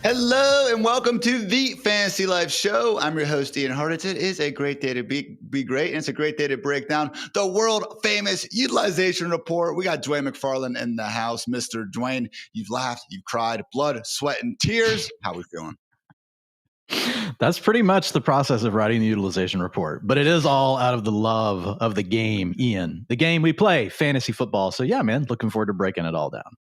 Hello and welcome to the Fantasy Life Show. I'm your host, Ian Hartitz. It is a great day to be great, and it's a great day to break down the world famous utilization report. We got Dwain McFarland in the house. Mr. Dwain, you've laughed, you've cried, blood, sweat, and tears. How are we feeling? That's pretty much the process of writing the utilization report, but it is all out of the love of the game, Ian, the game we play, fantasy football. So yeah, man, looking forward to breaking it all down.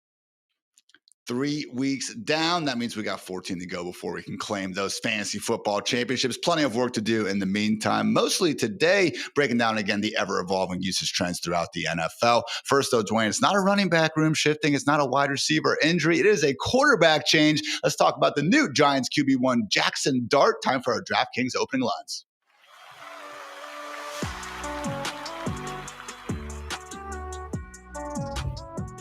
3 weeks down. That means we got 14 to go before we can claim those fantasy football championships. Plenty of work to do in the meantime. Mostly today, breaking down again the ever-evolving usage trends throughout the NFL. First, though, Dwain, it's not a running back room shifting. It's not a wide receiver injury. It is a quarterback change. Let's talk about the new Giants QB1, Jackson Dart. Time for our DraftKings opening lines.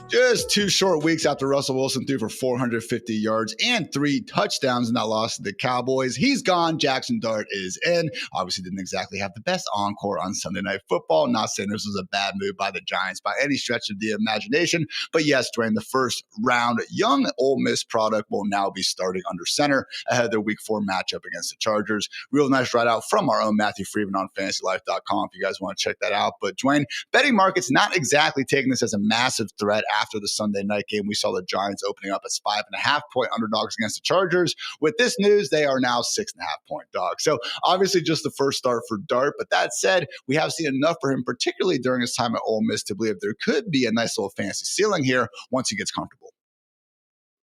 Just 2 short weeks after Russell Wilson threw for 450 yards and 3 touchdowns in that loss to the Cowboys, he's gone. Jackson Dart is in. Obviously didn't exactly have the best encore on Sunday Night Football. Not saying this was a bad move by the Giants by any stretch of the imagination. But yes, during the first round, young Ole Miss product will now be starting under center ahead of their Week 4 matchup against the Chargers. Real nice write out from our own Matthew Freeman on FantasyLife.com if you guys want to check that out. But Dwain, betting markets not exactly taking this as a massive threat after the Sunday night game. We saw the Giants opening up as 5.5-point underdogs against the Chargers. With this news, they are now 6.5-point dogs. So obviously just the first start for Dart. But that said, we have seen enough for him, particularly during his time at Ole Miss, to believe there could be a nice little fantasy ceiling here once he gets comfortable.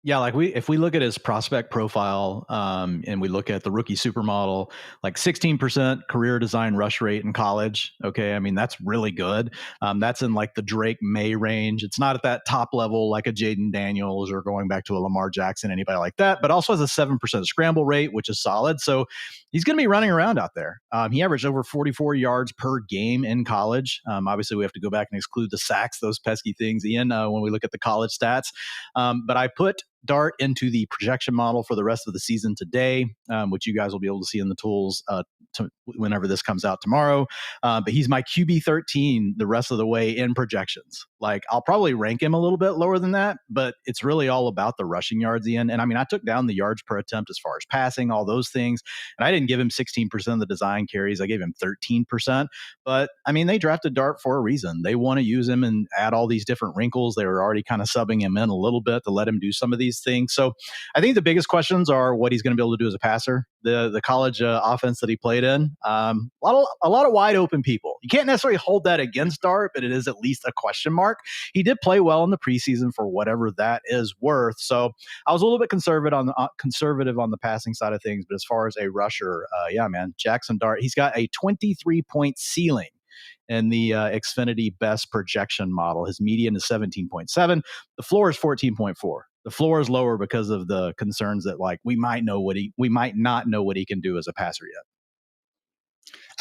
Yeah, if we look at his prospect profile and we look at the rookie supermodel, like 16% career design rush rate in college. Okay, I mean, that's really good. That's in like the Drake May range. It's not at that top level like a Jaden Daniels or going back to a Lamar Jackson, anybody like that, but also has a 7% scramble rate, which is solid. So he's going to be running around out there. He averaged over 44 yards per game in college. Obviously, we have to go back and exclude the sacks, those pesky things, Ian, when we look at the college stats. But I put Dart into the projection model for the rest of the season today, which you guys will be able to see in the tools whenever this comes out tomorrow. But he's my QB 13 the rest of the way in projections. Like, I'll probably rank him a little bit lower than that, but it's really all about the rushing yards, Ian. And I mean, I took down the yards per attempt as far as passing, all those things. And I didn't give him 16% of the design carries. I gave him 13%. But I mean, they drafted Dart for a reason. They want to use him and add all these different wrinkles. They were already kind of subbing him in a little bit to let him do some of these things. So I think the biggest questions are what he's going to be able to do as a passer. The college offense that he played in, a lot of wide open people. You can't necessarily hold that against Dart, but it is at least a question mark. He did play well in the preseason for whatever that is worth. So I was a little bit conservative on the passing side of things, but as far as a rusher, yeah, man, Jackson Dart, he's got a 23-point ceiling in the Xfinity best projection model. His median is 17.7. The floor is 14.4. The floor is lower because of the concerns that like we might not know what he can do as a passer yet.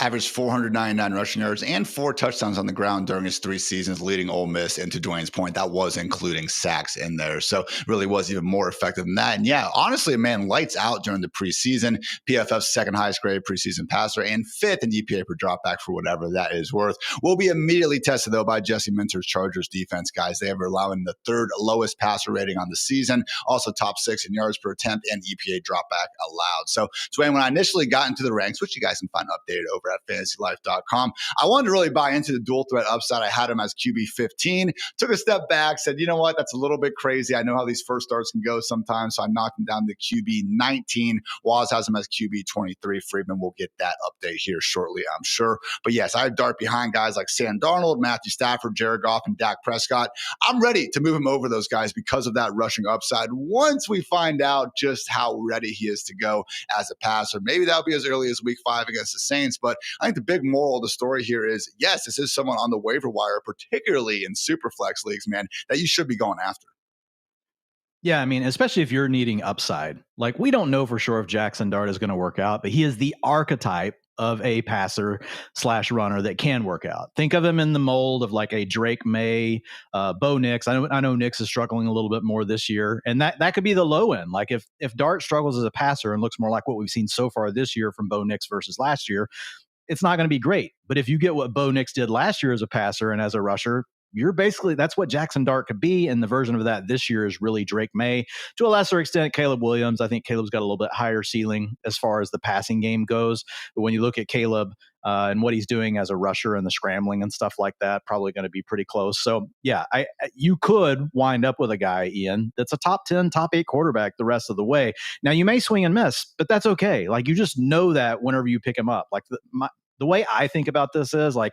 Averaged 499 rushing yards and 4 touchdowns on the ground during his 3 seasons, leading Ole Miss. And to Dwayne's point, that was including sacks in there. So really was even more effective than that. And yeah, honestly, man, lights out during the preseason. PFF's second highest grade preseason passer and 5th in EPA per dropback for whatever that is worth. Will be immediately tested, though, by Jesse Minter's Chargers defense, guys. They are allowing the 3rd lowest passer rating on the season, also top 6 in yards per attempt and EPA dropback allowed. So Dwayne, when I initially got into the ranks, which you guys can find updated over at FantasyLife.com, I wanted to really buy into the dual threat upside. I had him as QB 15, took a step back, said, you know what, that's a little bit crazy. I know how these first starts can go sometimes, so I knocked him down to QB 19. Waz has him as QB 23. Freeman will get that update here shortly, I'm sure. But yes, I have Dart behind guys like Sam Darnold, Matthew Stafford, Jared Goff, and Dak Prescott. I'm ready to move him over those guys because of that rushing upside once we find out just how ready he is to go as a passer. Maybe that'll be as early as week 5 against the Saints, but I think the big moral of the story here is, yes, this is someone on the waiver wire, particularly in super flex leagues, man, that you should be going after. Yeah, I mean, especially if you're needing upside. Like, we don't know for sure if Jackson Dart is going to work out, but he is the archetype of a passer / runner that can work out. Think of him in the mold of like a Drake May, Bo Nix. I know Nix is struggling a little bit more this year, and that could be the low end. Like if Dart struggles as a passer and looks more like what we've seen so far this year from Bo Nix versus last year, it's not going to be great. But if you get what Bo Nix did last year as a passer and as a rusher, that's what Jackson Dart could be. And the version of that this year is really Drake May. To a lesser extent, Caleb Williams. I think Caleb's got a little bit higher ceiling as far as the passing game goes. But when you look at Caleb and what he's doing as a rusher and the scrambling and stuff like that, probably going to be pretty close. So yeah, you could wind up with a guy, Ian, that's a top 10, top 8 quarterback the rest of the way. Now you may swing and miss, but that's okay. Like, you just know that whenever you pick him up. Like, the way I think about this is, like,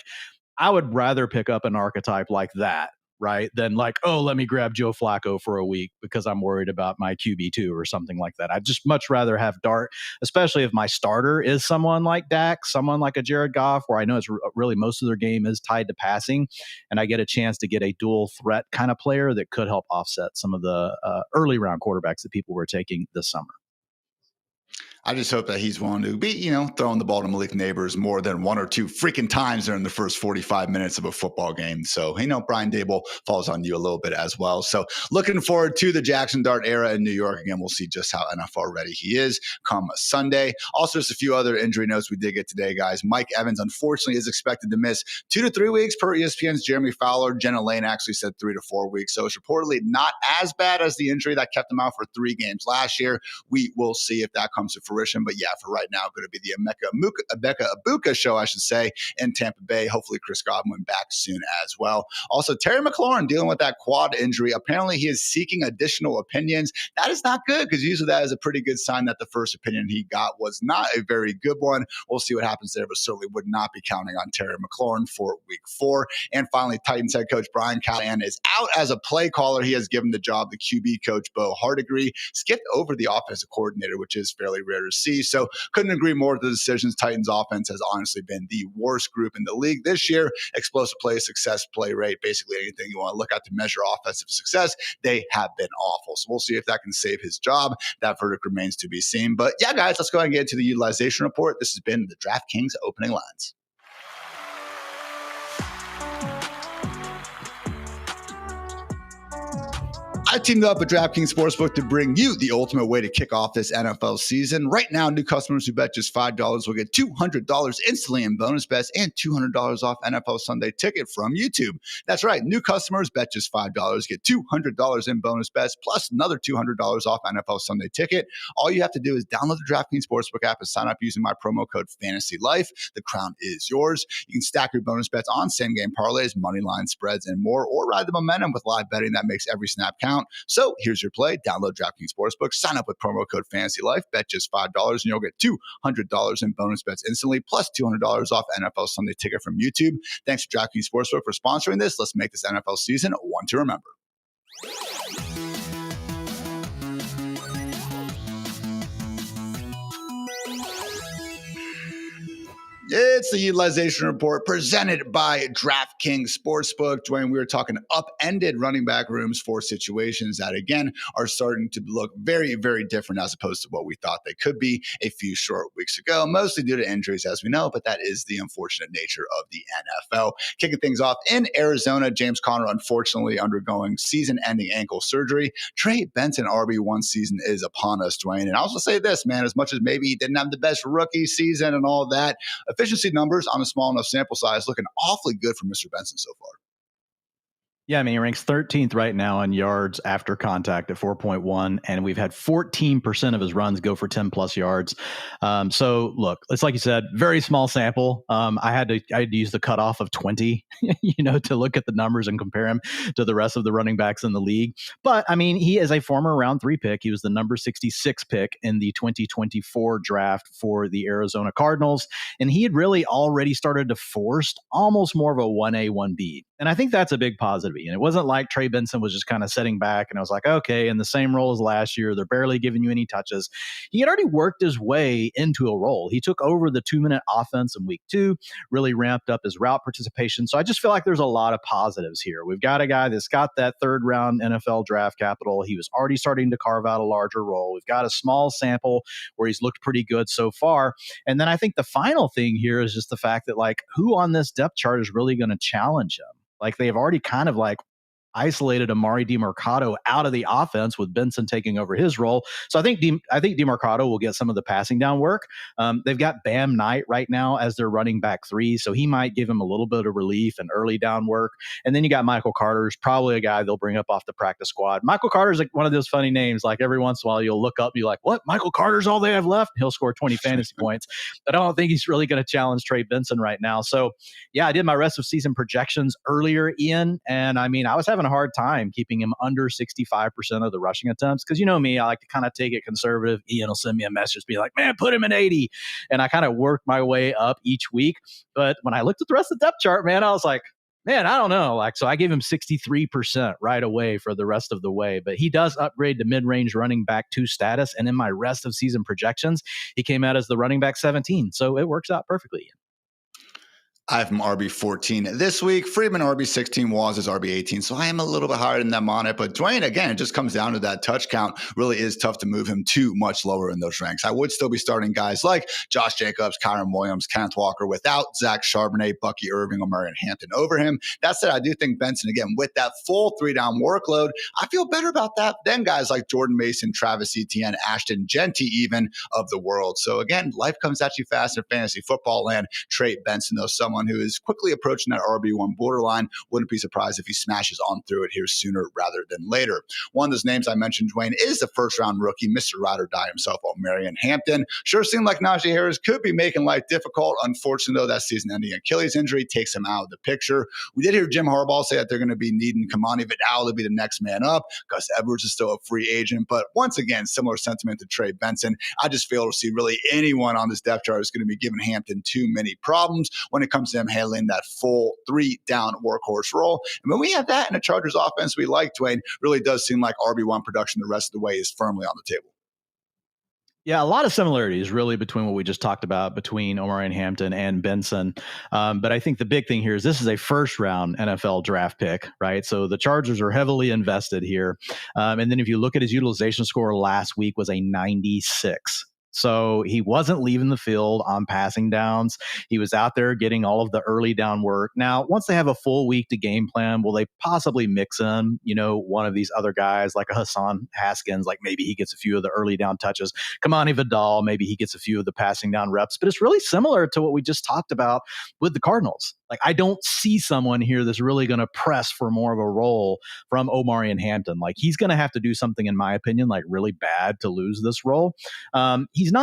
I would rather pick up an archetype like that, right, than like, oh, let me grab Joe Flacco for a week because I'm worried about my QB2 or something like that. I'd just much rather have Dart, especially if my starter is someone like Dak, someone like a Jared Goff, where I know it's really most of their game is tied to passing, and I get a chance to get a dual threat kind of player that could help offset some of the early round quarterbacks that people were taking this summer. I just hope that he's willing to be, throwing the ball to Malik Neighbors more than one or two freaking times during the first 45 minutes of a football game. So, Brian Dable falls on you a little bit as well. So looking forward to the Jackson Dart era in New York. Again, we'll see just how NFL ready he is come Sunday. Also, just a few other injury notes we did get today, guys. Mike Evans, unfortunately, is expected to miss 2 to 3 weeks per ESPN's Jeremy Fowler. Jenna Lane actually said 3 to 4 weeks. So it's reportedly not as bad as the injury that kept him out for 3 games last year. We will see if that comes to fruition. But yeah, for right now, going to be the Emeka Ibuka show, I should say, in Tampa Bay. Hopefully Chris Godwin back soon as well. Also, Terry McLaurin dealing with that quad injury. Apparently he is seeking additional opinions. That is not good, because usually that is a pretty good sign that the first opinion he got was not a very good one. We'll see what happens there, but certainly would not be counting on Terry McLaurin for week 4. And finally, Titans head coach Brian Callahan is out as a play caller. He has given the job to QB coach Bo Hardigree, skipped over the offensive coordinator, which is fairly rare to see. So couldn't agree more with the decisions. Titans offense has honestly been the worst group in the league this year. Explosive play, success, play rate, basically anything you want to look at to measure offensive success, they have been awful. So we'll see if that can save his job. That verdict remains to be seen. But yeah, guys, let's go ahead and get into the utilization report. This has been the DraftKings opening lines. I teamed up with DraftKings Sportsbook to bring you the ultimate way to kick off this NFL season. Right now, new customers who bet just $5 will get $200 instantly in bonus bets and $200 off NFL Sunday Ticket from YouTube. That's right. New customers bet just $5, get $200 in bonus bets, plus another $200 off NFL Sunday Ticket. All you have to do is download the DraftKings Sportsbook app and sign up using my promo code FANTASYLIFE. The crown is yours. You can stack your bonus bets on same-game parlays, money line spreads, and more, or ride the momentum with live betting that makes every snap count. So here's your play. Download DraftKings Sportsbook, sign up with promo code FANTASYLIFE, bet just $5, and you'll get $200 in bonus bets instantly, plus $200 off NFL Sunday Ticket from YouTube. Thanks to DraftKings Sportsbook for sponsoring this. Let's make this NFL season one to remember. It's the utilization report presented by DraftKings Sportsbook. Dwayne, we were talking upended running back rooms for situations that, again, are starting to look very, very different as opposed to what we thought they could be a few short weeks ago, mostly due to injuries, as we know, but that is the unfortunate nature of the NFL. Kicking things off in Arizona, James Conner, unfortunately, undergoing season-ending ankle surgery. Trey Benson RB1 season is upon us, Dwayne. And I'll also say this, man, as much as maybe he didn't have the best rookie season and all that, efficiency numbers on a small enough sample size looking awfully good for Mr. Benson so far. Yeah, I mean, he ranks 13th right now on yards after contact at 4.1, and we've had 14% of his runs go for 10 plus yards. So look, it's like you said, very small sample. I had to use the cutoff of 20, to look at the numbers and compare him to the rest of the running backs in the league. But I mean, he is a former round 3 pick. He was the number 66 pick in the 2024 draft for the Arizona Cardinals, and he had really already started to force almost more of a 1A, 1B. And I think that's a big positive. And it wasn't like Trey Benson was just kind of sitting back and I was like, okay, in the same role as last year, they're barely giving you any touches. He had already worked his way into a role. He took over the 2-minute offense in week 2, really ramped up his route participation. So I just feel like there's a lot of positives here. We've got a guy that's got that 3rd round NFL draft capital. He was already starting to carve out a larger role. We've got a small sample where he's looked pretty good so far. And then I think the final thing here is just the fact that, like, who on this depth chart is really going to challenge him? Like, they've already kind of like isolated Amari DeMarcado out of the offense with Benson taking over his role. So I think DeMarcado will get some of the passing down work. They've got Bam Knight right now as their running back 3, so he might give him a little bit of relief and early down work. And then you got Michael Carter, who's probably a guy they'll bring up off the practice squad. Michael Carter's like one of those funny names. Like every once in a while you'll look up, you're like, what? Michael Carter's all they have left? He'll score 20 fantasy points. But I don't think he's really going to challenge Trey Benson right now. So yeah, I did my rest of season projections earlier, Ian, and I mean, I was having a hard time keeping him under 65% of the rushing attempts because you know me, I like to kind of take it conservative. Ian will send me a message, be like, man, put him in 80. And I kind of work my way up each week. But when I looked at the rest of the depth chart, man, I was like, man, I don't know. Like, so I gave him 63% right away for the rest of the way, but he does upgrade to mid-range running back 2 status. And in my rest of season projections, he came out as the running back 17. So it works out perfectly. I have him RB14 this week. Freeman RB16, was RB18. So I am a little bit higher than them on it. But Dwain, again, it just comes down to that touch count. Really is tough to move him too much lower in those ranks. I would still be starting guys like Josh Jacobs, Kyron Williams, Kenneth Walker without Zach Charbonnet, Bucky Irving, or Marion Hampton over him. That said, I do think Benson, again, with that full 3-down workload, I feel better about that than guys like Jordan Mason, Travis Etienne, Ashton Genty, even of the world. So again, life comes at you fast in fantasy football land. Trey Benson, though, someone who is quickly approaching that RB1 borderline. Wouldn't be surprised if he smashes on through it here sooner rather than later. One of those names I mentioned, Dwain, is the first-round rookie, Mr. Ride or Die himself, Marion Hampton. Sure seemed like Najee Harris could be making life difficult. Unfortunately, though, that season-ending Achilles injury takes him out of the picture. We did hear Jim Harbaugh say that they're going to be needing Kamani Vidal to be the next man up. Gus Edwards is still a free agent. But once again, similar sentiment to Trey Benson. I just fail to see really anyone on this depth chart is going to be giving Hampton too many problems when it comes to him handling that full 3-down workhorse role. And when we have that in a Chargers offense we like, Dwain, really does seem like RB1 production the rest of the way is firmly on the table. Yeah, a lot of similarities really between what we just talked about between Omarion Hampton and Benson. But I think the big thing here is this is a first-round NFL draft pick, right? So the Chargers are heavily invested here. And then if you look at his utilization score last week was a 96. So he wasn't leaving the field on passing downs. He was out there getting all of the early down work. Now, once they have a full week to game plan, will they possibly mix in, one of these other guys like a Hassan Haskins, like maybe he gets a few of the early down touches. Kamani Vidal, maybe he gets a few of the passing down reps. But it's really similar to what we just talked about with the Cardinals. Like, I don't see someone here that's really going to press for more of a role from Omarion Hampton. Like, he's going to have to do something, in my opinion, like really bad to lose this role. He's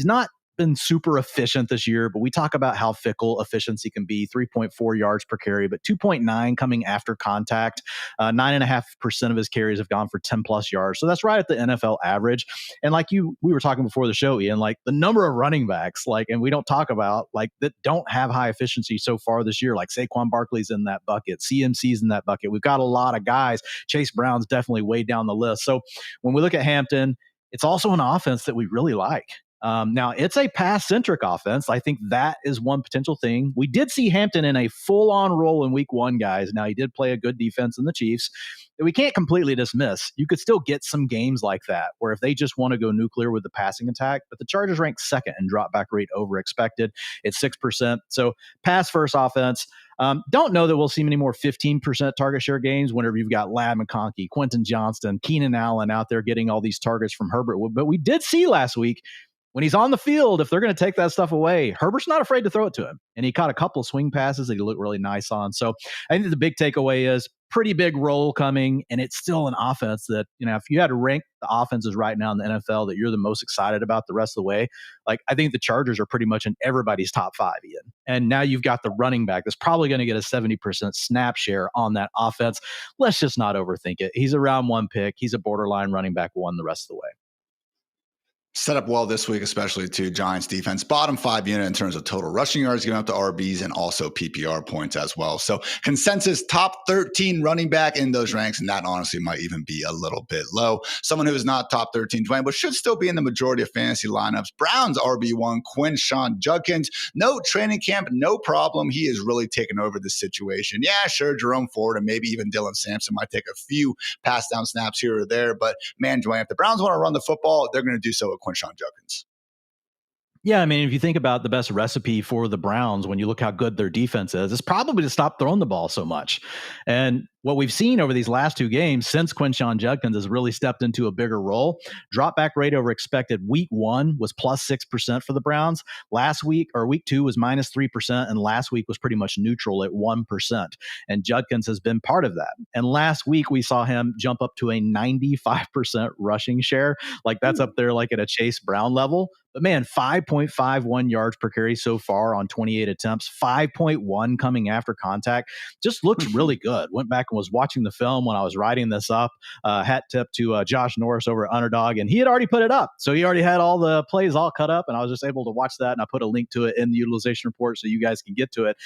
not been super efficient this year, but we talk about how fickle efficiency can be. 3.4 yards per carry, but 2.9 coming after contact. 9.5% of his carries have gone for 10 plus yards. So that's right at the NFL average. And like we were talking before the show, Ian, like the number of running backs, and we don't talk about that don't have high efficiency so far this year, like Saquon Barkley's in that bucket, CMC's in that bucket. We've got a lot of guys. Chase Brown's definitely way down the list. So when we look at Hampton, it's also an offense that we really like. Now, it's a pass-centric offense. I think that is one potential thing. We did see Hampton in a full-on role in week 1, guys. Now, he did play a good defense in the Chiefs that we can't completely dismiss. You could still get some games like that where if they just want to go nuclear with the passing attack, but the Chargers rank 2nd in drop back rate over expected. It's 6%. So pass-first offense. Don't know that we'll see many more 15% target share games whenever you've got Ladd McConkey, Quentin Johnston, Keenan Allen out there getting all these targets from Herbert. But we did see last week when he's on the field, if they're going to take that stuff away, Herbert's not afraid to throw it to him. And he caught a couple of swing passes that he looked really nice on. So I think the big takeaway is pretty big role coming, and it's still an offense that, if you had to rank the offenses right now in the NFL that you're the most excited about the rest of the way, I think the Chargers are pretty much in everybody's top 5, Ian. And now you've got the running back that's probably going to get a 70% snap share on that offense. Let's just not overthink it. He's a round 1 pick. He's a borderline running back 1 the rest of the way. Set up well this week, especially to Giants defense. Bottom 5 unit in terms of total rushing yards, giving up to RBs and also PPR points as well. So consensus top 13 running back in those ranks, and that honestly might even be a little bit low. Someone who is not top 13, Dwain, but should still be in the majority of fantasy lineups. Browns RB1, Quinshon Judkins. No training camp, no problem. He is really taking over the situation. Yeah, sure, Jerome Ford and maybe even Dylan Sampson might take a few pass down snaps here or there. But man, Dwain, if the Browns want to run the football, they're going to do so with Quinshon Judkins. Yeah, I mean, if you think about the best recipe for the Browns, when you look how good their defense is, it's probably to stop throwing the ball so much. And what we've seen over these last two games since Quinshon Judkins has really stepped into a bigger role, drop back rate over expected week 1 was plus 6% for the Browns. Last week, or week 2, was minus 3%, and last week was pretty much neutral at 1%. And Judkins has been part of that. And last week we saw him jump up to a 95% rushing share. Like that's up there like at a Chase Brown level. But man, 5.51 yards per carry so far on 28 attempts, 5.1 coming after contact. Just looks really good. Went back and was watching the film when I was writing this up. Hat tip to Josh Norris over at Underdog, and he had already put it up. So he already had all the plays all cut up, and I was just able to watch that, and I put a link to it in the utilization report so you guys can get to it.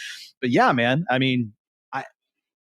But yeah, man, I mean,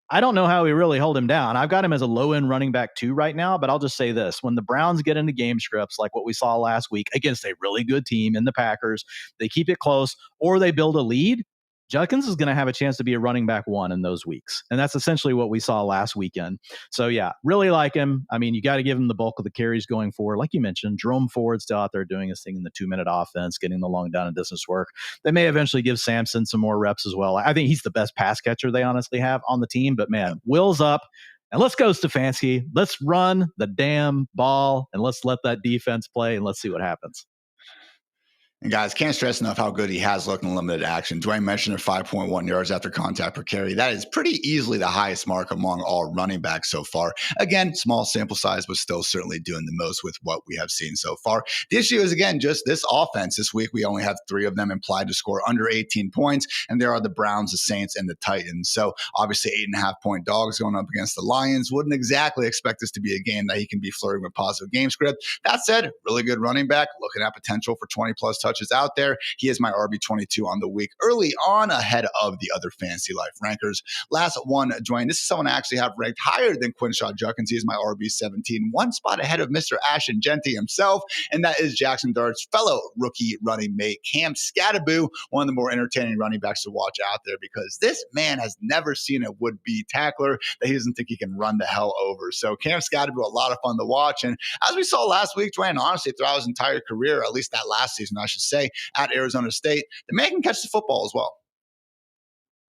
I don't know how we really hold him down. I've got him as a low-end running back 2 right now, but I'll just say this. When the Browns get into game scripts like what we saw last week against a really good team in the Packers, they keep it close or they build a lead, Judkins is going to have a chance to be a running back 1 in those weeks. And that's essentially what we saw last weekend. So yeah, really like him. I mean, you got to give him the bulk of the carries going forward. Like you mentioned, Jerome Ford's still out there doing his thing in the 2-minute offense, getting the long down and distance work. They may eventually give Sampson some more reps as well. I think he's the best pass catcher they honestly have on the team, but man, Will's up. And let's go, Stefanski. Let's run the damn ball and let's let that defense play and let's see what happens. And guys, can't stress enough how good he has looked in limited action. Dwain mentioned 5.1 yards after contact per carry. That is pretty easily the highest mark among all running backs so far. Again, small sample size, but still certainly doing the most with what we have seen so far. The issue is, again, just this offense. This week, we only have 3 of them implied to score under 18 points, and there are the Browns, the Saints, and the Titans. So obviously 8.5-point dogs going up against the Lions. Wouldn't exactly expect this to be a game that he can be flirting with positive game script. That said, really good running back, looking at potential for 20-plus touches out there. He is my RB22 on the week early on, ahead of the other fantasy life rankers. Last one, Dwain. This is someone I actually have ranked higher than Quinshon Judkins. He is my RB17, 1 spot ahead of Mr. Ashton Genty himself, and that is Jackson Dart's fellow rookie running mate, Cam Scatterboo, one of the more entertaining running backs to watch out there because this man has never seen a would-be tackler that he doesn't think he can run the hell over. So Cam Scatterboo, a lot of fun to watch. And as we saw last week, Dwain, honestly, throughout his entire career, at least that last season, I should say, at Arizona State, the man can catch the football as well.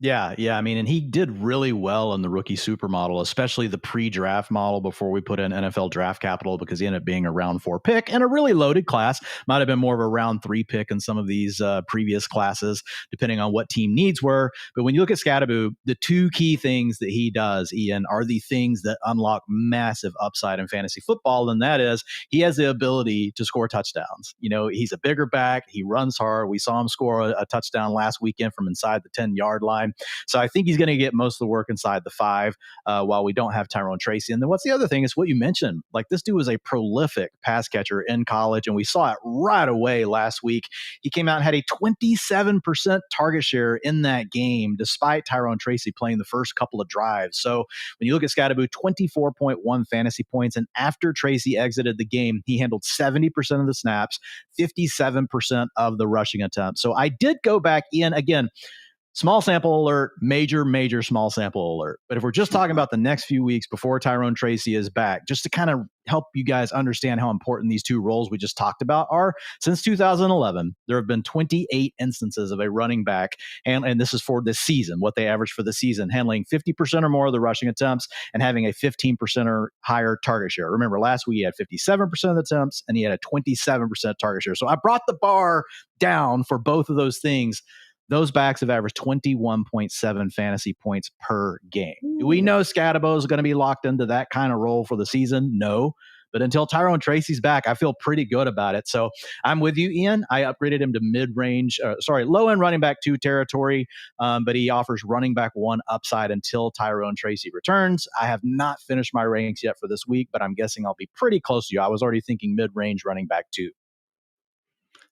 Yeah. I mean, and he did really well in the rookie supermodel, especially the pre-draft model before we put in NFL draft capital, because he ended up being a round 4 pick and a really loaded class. Might have been more of a round 3 pick in some of these previous classes, depending on what team needs were. But when you look at Scatterboo, the 2 key things that he does, Ian, are the things that unlock massive upside in fantasy football. And that is he has the ability to score touchdowns. You know, he's a bigger back. He runs hard. We saw him score a touchdown last weekend from inside the 10-yard line. So I think he's going to get most of the work inside the 5 while we don't have Tyrone Tracy. And then what's the other thing is what you mentioned. Like, this dude was a prolific pass catcher in college, and we saw it right away last week. He came out and had a 27% target share in that game, despite Tyrone Tracy playing the first couple of drives. So when you look at Scatterboo, 24.1 fantasy points. And after Tracy exited the game, he handled 70% of the snaps, 57% of the rushing attempts. So I did go back, Ian, again, small sample alert, major small sample alert. But if we're just talking about the next few weeks before Tyrone Tracy is back, just to kind of help you guys understand how important these 2 roles we just talked about are, since 2011, there have been 28 instances of a running back, and this is for this season, what they average for the season, handling 50% or more of the rushing attempts and having a 15% or higher target share. Remember, last week he had 57% of the attempts and he had a 27% target share. So I brought the bar down for both of those things. Those backs have averaged 21.7 fantasy points per game. Do we know Scatterboo is going to be locked into that kind of role for the season? No. But until Tyrone Tracy's back, I feel pretty good about it. So I'm with you, Ian. I upgraded him to low-end running back 2 territory, but he offers running back 1 upside until Tyrone Tracy returns. I have not finished my ranks yet for this week, but I'm guessing I'll be pretty close to you. I was already thinking mid-range running back 2.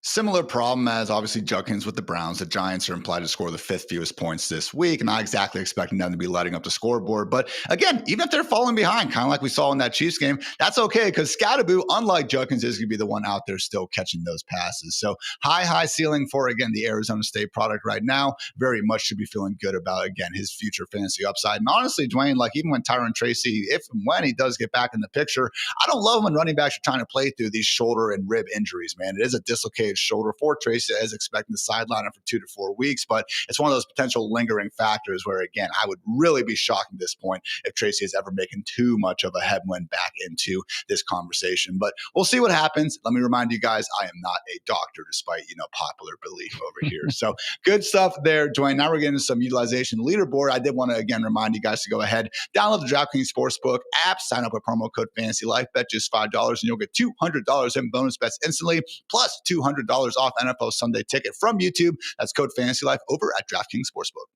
Similar problem as obviously Judkins with the Browns. The Giants are implied to score the 5th fewest points this week. Not exactly expecting them to be letting up the scoreboard. But again, even if they're falling behind, kind of like we saw in that Chiefs game, that's okay because Scatterboo, unlike Judkins, is going to be the one out there still catching those passes. So high ceiling for, again, the Arizona State product right now. Very much should be feeling good about, again, his future fantasy upside. And honestly, Dwain, like even when Tyrone Tracy, if and when he does get back in the picture, I don't love when running backs are trying to play through these shoulder and rib injuries, man. It is a dislocated dislocated shoulder for Tracy, is expecting to sideline him for 2 to 4 weeks. But it's one of those potential lingering factors where, again, I would really be shocked at this point if Tracy is ever making too much of a headwind back into this conversation. But we'll see what happens. Let me remind you guys, I am not a doctor, despite, popular belief over here. So good stuff there, Dwain. Now we're getting into some utilization leaderboard. I did want to, again, remind you guys to go ahead, download the DraftKings Sportsbook app, sign up with promo code FANTASYLIFE, bet just $5, and you'll get $200 in bonus bets instantly, plus $200 off NFL Sunday ticket from YouTube. That's code FANTASYLIFE over at DraftKings Sportsbook.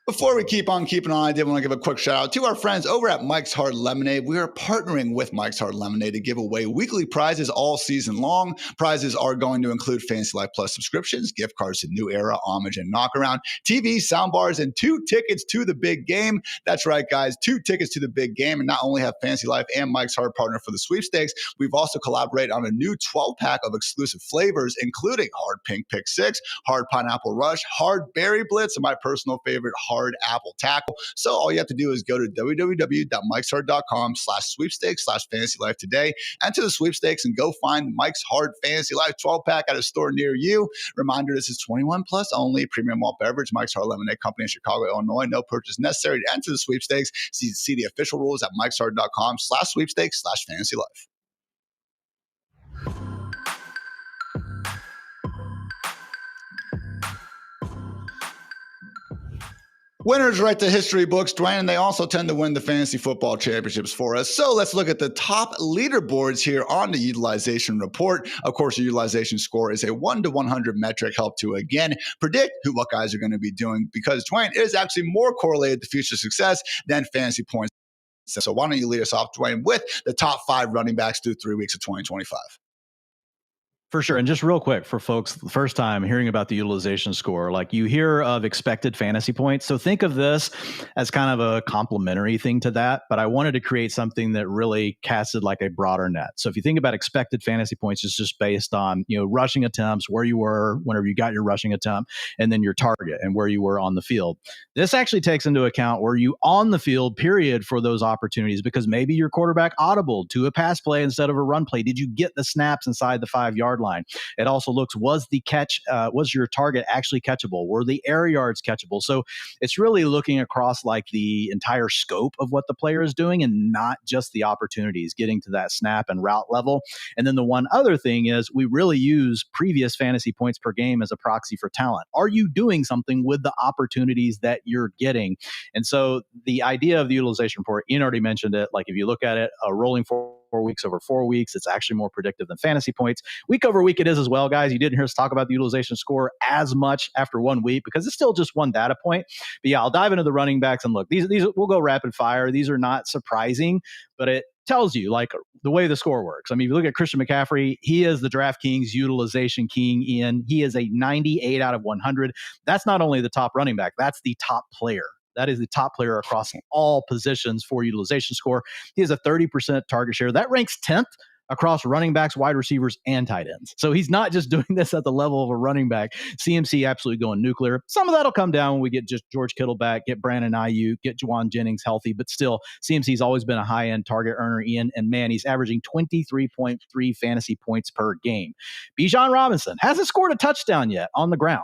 Before we keep on keeping on, I did want to give a quick shout out to our friends over at Mike's Hard Lemonade. We are partnering with Mike's Hard Lemonade to give away weekly prizes all season long. Prizes are going to include Fantasy Life Plus subscriptions, gift cards to New Era, Homage, and Knockaround, TV, soundbars, and 2 tickets to the big game. That's right, guys, 2 tickets to the big game. And not only have Fantasy Life and Mike's Hard partner for the sweepstakes, we've also collaborated on a new 12-pack of exclusive flavors, including Hard Pink Pick 6, Hard Pineapple Rush, Hard Berry Blitz, and my personal favorite, Hard Apple Tackle. So all you have to do is go to www.mikeshard.com/sweepstakes/fantasylife today, enter the sweepstakes, and go find Mike's Hard Fantasy Life 12-pack at a store near you. Reminder, this is 21 plus only, premium malt beverage, Mike's Hard Lemonade Company in Chicago, Illinois. No purchase necessary to enter the sweepstakes. See the official rules at mikeshard.com/sweepstakes/fantasylife. Winners write the history books, Dwain, and they also tend to win the fantasy football championships for us. So let's look at the top leaderboards here on the utilization report. Of course, the utilization score is a 1 to 100 metric, help to, again, predict who what guys are going to be doing, because, Dwain, it is actually more correlated to future success than fantasy points. So why don't you lead us off, Dwain, with the top 5 running backs through 3 weeks of 2025? For sure. And just real quick for folks, the first time hearing about the utilization score, like you hear of expected fantasy points. So think of this as kind of a complementary thing to that. But I wanted to create something that really casted like a broader net. So if you think about expected fantasy points, it's just based on, rushing attempts, where you were whenever you got your rushing attempt, and then your target and where you were on the field. This actually takes into account where you on the field, period, for those opportunities, because maybe your quarterback audibled to a pass play instead of a run play. Did you get the snaps inside the 5-yard line? It also looks, was your target actually catchable? Were the air yards catchable? So it's really looking across like the entire scope of what the player is doing and not just the opportunities, getting to that snap and route level. And then the one other thing is we really use previous fantasy points per game as a proxy for talent. Are you doing something with the opportunities that you're getting? And so the idea of the utilization report, Ian already mentioned it. Like if you look at it, rolling 4 weeks over 4 weeks, it's actually more predictive than fantasy points. Week over week it is as well, guys. You didn't hear us talk about the utilization score as much after 1 week because it's still just one data point. But yeah, I'll dive into the running backs and look, these we'll go rapid fire. These are not surprising, but it tells you like the way the score works. I mean, if you look at Christian McCaffrey, he is the DraftKings utilization king. Ian, he is a 98 out of 100. That's not only the top running back, that's the top player. That is the top player across all positions for utilization score. He has a 30% target share. That ranks 10th across running backs, wide receivers, and tight ends. So he's not just doing this at the level of a running back. CMC absolutely going nuclear. Some of that will come down when we get just George Kittle back, get Brandon Ayuk, get Juwan Jennings healthy, but still, CMC's always been a high-end target earner, Ian, and man, he's averaging 23.3 fantasy points per game. Bijan Robinson hasn't scored a touchdown yet on the ground.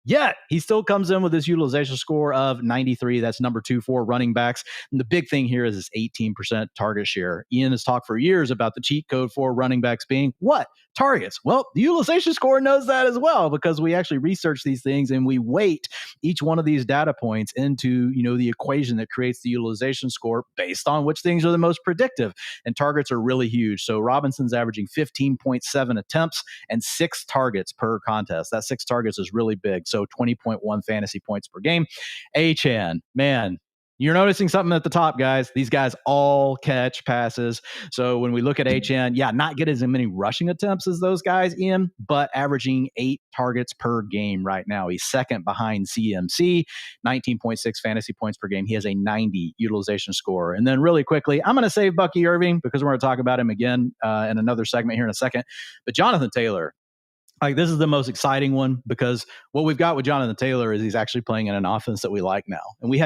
Yet he still comes in with his utilization score of 93. That's number 2 for running backs. And the big thing here is his 18% target share. Ian has talked for years about the cheat code for running backs being what? Targets. Well, the utilization score knows that as well because we actually research these things and we weight each one of these data points into, the equation that creates the utilization score based on which things are the most predictive. And targets are really huge. So Robinson's averaging 15.7 attempts and 6 targets per contest. That 6 targets is really big. So 20.1 fantasy points per game. Achane, man, you're noticing something at the top, guys. These guys all catch passes. So when we look at Achane, not get as many rushing attempts as those guys, Ian, but averaging 8 targets per game right now. He's second behind CMC, 19.6 fantasy points per game. He has a 90 utilization score. And then really quickly, I'm going to save Bucky Irving because we're going to talk about him again in another segment here in a second. But Jonathan Taylor, like this is the most exciting one because what we've got with Jonathan Taylor is he's actually playing in an offense that we like now. And we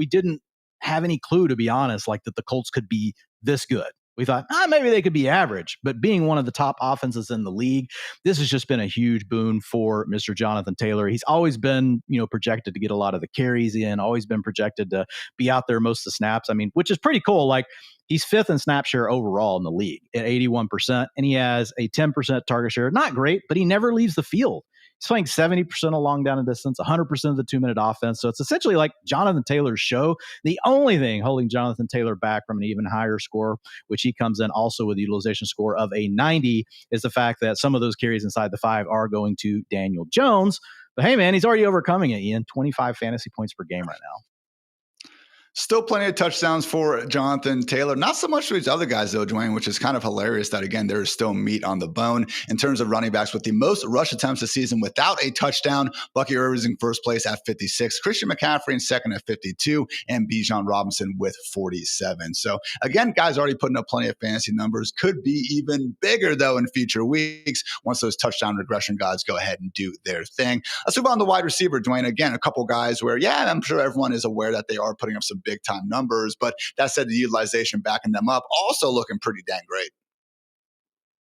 didn't have any clue, to be honest, like that the Colts could be this good. We thought, maybe they could be average, but being one of the top offenses in the league, this has just been a huge boon for Mr. Jonathan Taylor. He's always been, projected to get a lot of the carries in, always been projected to be out there most of the snaps. I mean, which is pretty cool. Like, he's fifth in snap share overall in the league at 81%, and he has a 10% target share. Not great, but he never leaves the field. He's playing 70% along down and distance, 100% of the 2-minute offense. So it's essentially like Jonathan Taylor's show. The only thing holding Jonathan Taylor back from an even higher score, which he comes in also with a utilization score of a 90, is the fact that some of those carries inside the 5 are going to Daniel Jones. But hey, man, he's already overcoming it, Ian. 25 fantasy points per game right now. Still plenty of touchdowns for Jonathan Taylor. Not so much for these other guys, though, Dwain, which is kind of hilarious that, again, there is still meat on the bone. In terms of running backs, with the most rush attempts this season without a touchdown, Bucky Irving's in first place at 56, Christian McCaffrey in second at 52, and Bijan Robinson with 47. So, again, guys already putting up plenty of fantasy numbers. Could be even bigger, though, in future weeks once those touchdown regression gods go ahead and do their thing. Let's move on to wide receiver, Dwain. Again, a couple guys where, I'm sure everyone is aware that they are putting up some big time numbers, but that said, the utilization backing them up also looking pretty dang great.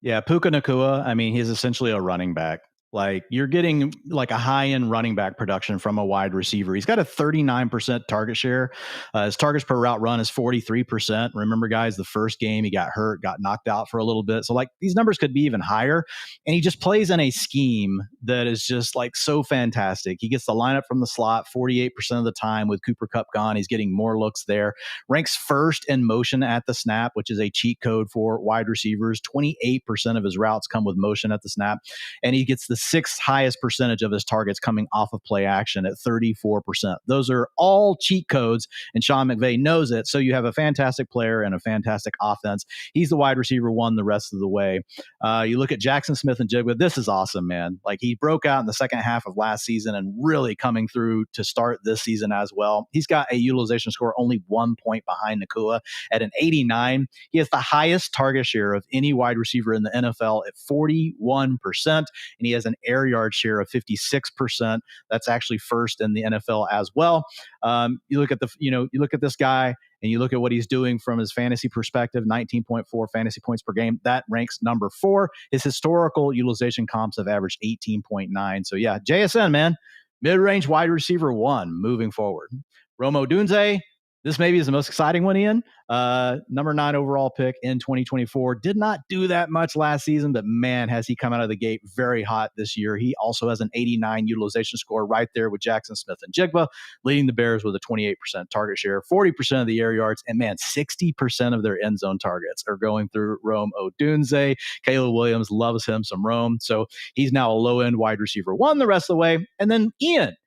Yeah, Puka Nacua, I mean, he's essentially a running back. Like, you're getting like a high-end running back production from a wide receiver. He's got a 39% target share. His targets per route run is 43%. Remember, guys, the first game he got hurt, got knocked out for a little bit. So, like, these numbers could be even higher. And he just plays in a scheme that is just, like, so fantastic. He gets the lineup from the slot 48% of the time with Cooper Kupp gone. He's getting more looks there. Ranks first in motion at the snap, which is a cheat code for wide receivers. 28% of his routes come with motion at the snap. And he gets the sixth highest percentage of his targets coming off of play action at 34%. Those are all cheat codes, and Sean McVay knows it. So you have a fantastic player and a fantastic offense. He's the wide receiver one the rest of the way. You look at Jackson Smith and Jigba. This is awesome, man. Like, he broke out in the second half of last season and really coming through to start this season as well. He's got a utilization score only 1 point behind Nacua at an 89. He has the highest target share of any wide receiver in the NFL at 41%, and he has an air yard share of 56%. That's actually first in the NFL as well. You look at this guy and you look at what he's doing from his fantasy perspective, 19.4 fantasy points per game. That ranks number 4. His historical utilization comps have averaged 18.9. So yeah, JSN, man, mid-range wide receiver 1 moving forward. Rome Odunze, this maybe is the most exciting one, Ian. Number 9 overall pick in 2024. Did not do that much last season, but man, has he come out of the gate very hot this year. He also has an 89 utilization score right there with Jackson Smith and Jigba, leading the Bears with a 28% target share, 40% of the air yards, and man, 60% of their end zone targets are going through Rome Odunze. Caleb Williams loves him some Rome. So he's now a low-end wide receiver 1 the rest of the way. And then Ian,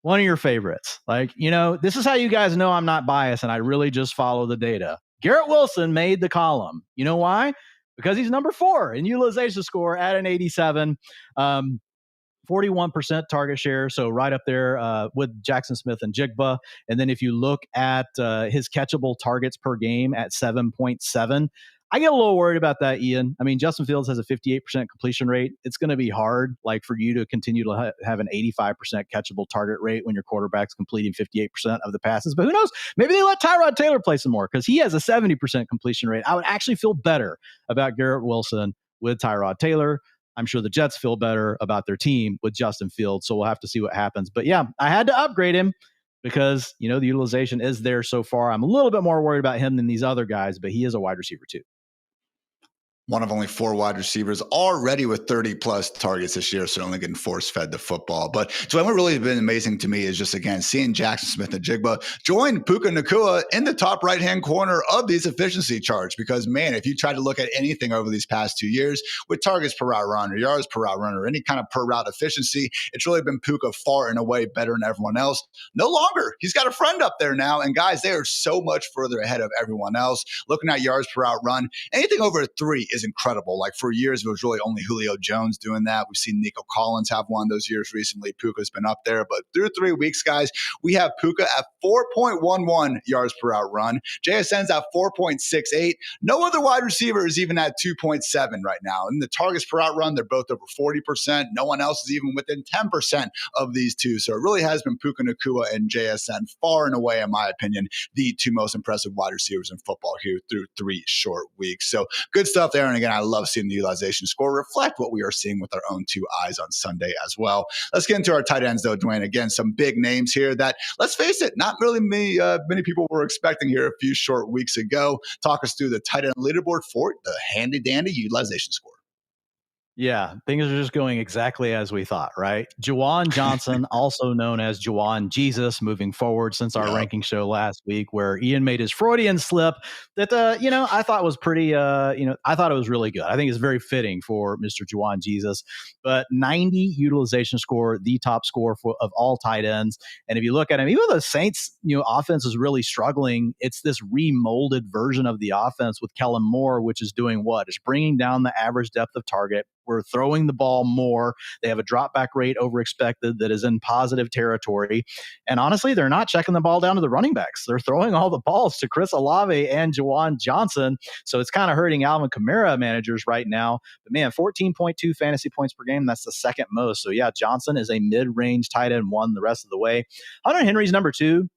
one of your favorites. Like, this is how you guys know I'm not biased and I really just follow the data. Garrett Wilson made the column. You know why? Because he's number 4 in utilization score at an 87. 41% target share, so right up there with Jackson Smith and Jigba. And then if you look at his catchable targets per game at 7.7, I get a little worried about that, Ian. I mean, Justin Fields has a 58% completion rate. It's going to be hard, like, for you to continue to have an 85% catchable target rate when your quarterback's completing 58% of the passes. But who knows? Maybe they let Tyrod Taylor play some more because he has a 70% completion rate. I would actually feel better about Garrett Wilson with Tyrod Taylor. I'm sure the Jets feel better about their team with Justin Fields. So we'll have to see what happens. But yeah, I had to upgrade him because, the utilization is there so far. I'm a little bit more worried about him than these other guys, but he is a wide receiver too. One of only 4 wide receivers already with 30-plus targets this year, certainly getting force-fed the football. But so what really has been amazing to me is just, again, seeing Jackson Smith and Jigba join Puka Nacua in the top right-hand corner of these efficiency charts. Because, man, if you try to look at anything over these past 2 years with targets per route run or yards per route run or any kind of per route efficiency, it's really been Puka far and away better than everyone else. No longer. He's got a friend up there now. And, guys, they are so much further ahead of everyone else. Looking at yards per route run, anything over 3 is incredible. Like for years, it was really only Julio Jones doing that. We've seen Nico Collins have one of those years recently. Puka's been up there, but through 3 weeks, guys, we have Puka at 4.11 yards per out run. JSN's at 4.68. No other wide receiver is even at 2.7 right now. And the targets per out run, they're both over 40%. No one else is even within 10% of these two. So it really has been Puka Nacua and JSN far and away, in my opinion, the two most impressive wide receivers in football here through 3 short weeks. So good stuff there. And again, I love seeing the utilization score reflect what we are seeing with our own 2 eyes on Sunday as well. Let's get into our tight ends, though, Dwayne. Again, some big names here that, let's face it, not really many people were expecting here a few short weeks ago. Talk us through the tight end leaderboard for the handy-dandy utilization score. Yeah, things are just going exactly as we thought, right? Juwan Johnson, also known as Juwan Jesus, moving forward since our ranking show last week, where Ian made his Freudian slip that, I thought was pretty, I thought it was really good. I think it's very fitting for Mr. Juwan Jesus. But 90 utilization score, the top score of all tight ends. And if you look at him, even though the Saints, offense is really struggling, it's this remolded version of the offense with Kellen Moore, which is doing what? It's bringing down the average depth of target. We're throwing the ball more. They have a drop back rate over expected that is in positive territory. And honestly, they're not checking the ball down to the running backs. They're throwing all the balls to Chris Olave and Juwan Johnson. So it's kind of hurting Alvin Kamara managers right now. But man, 14.2 fantasy points per game. That's the second most. So yeah, Johnson is a mid-range tight end 1 the rest of the way. Hunter Henry's number 2.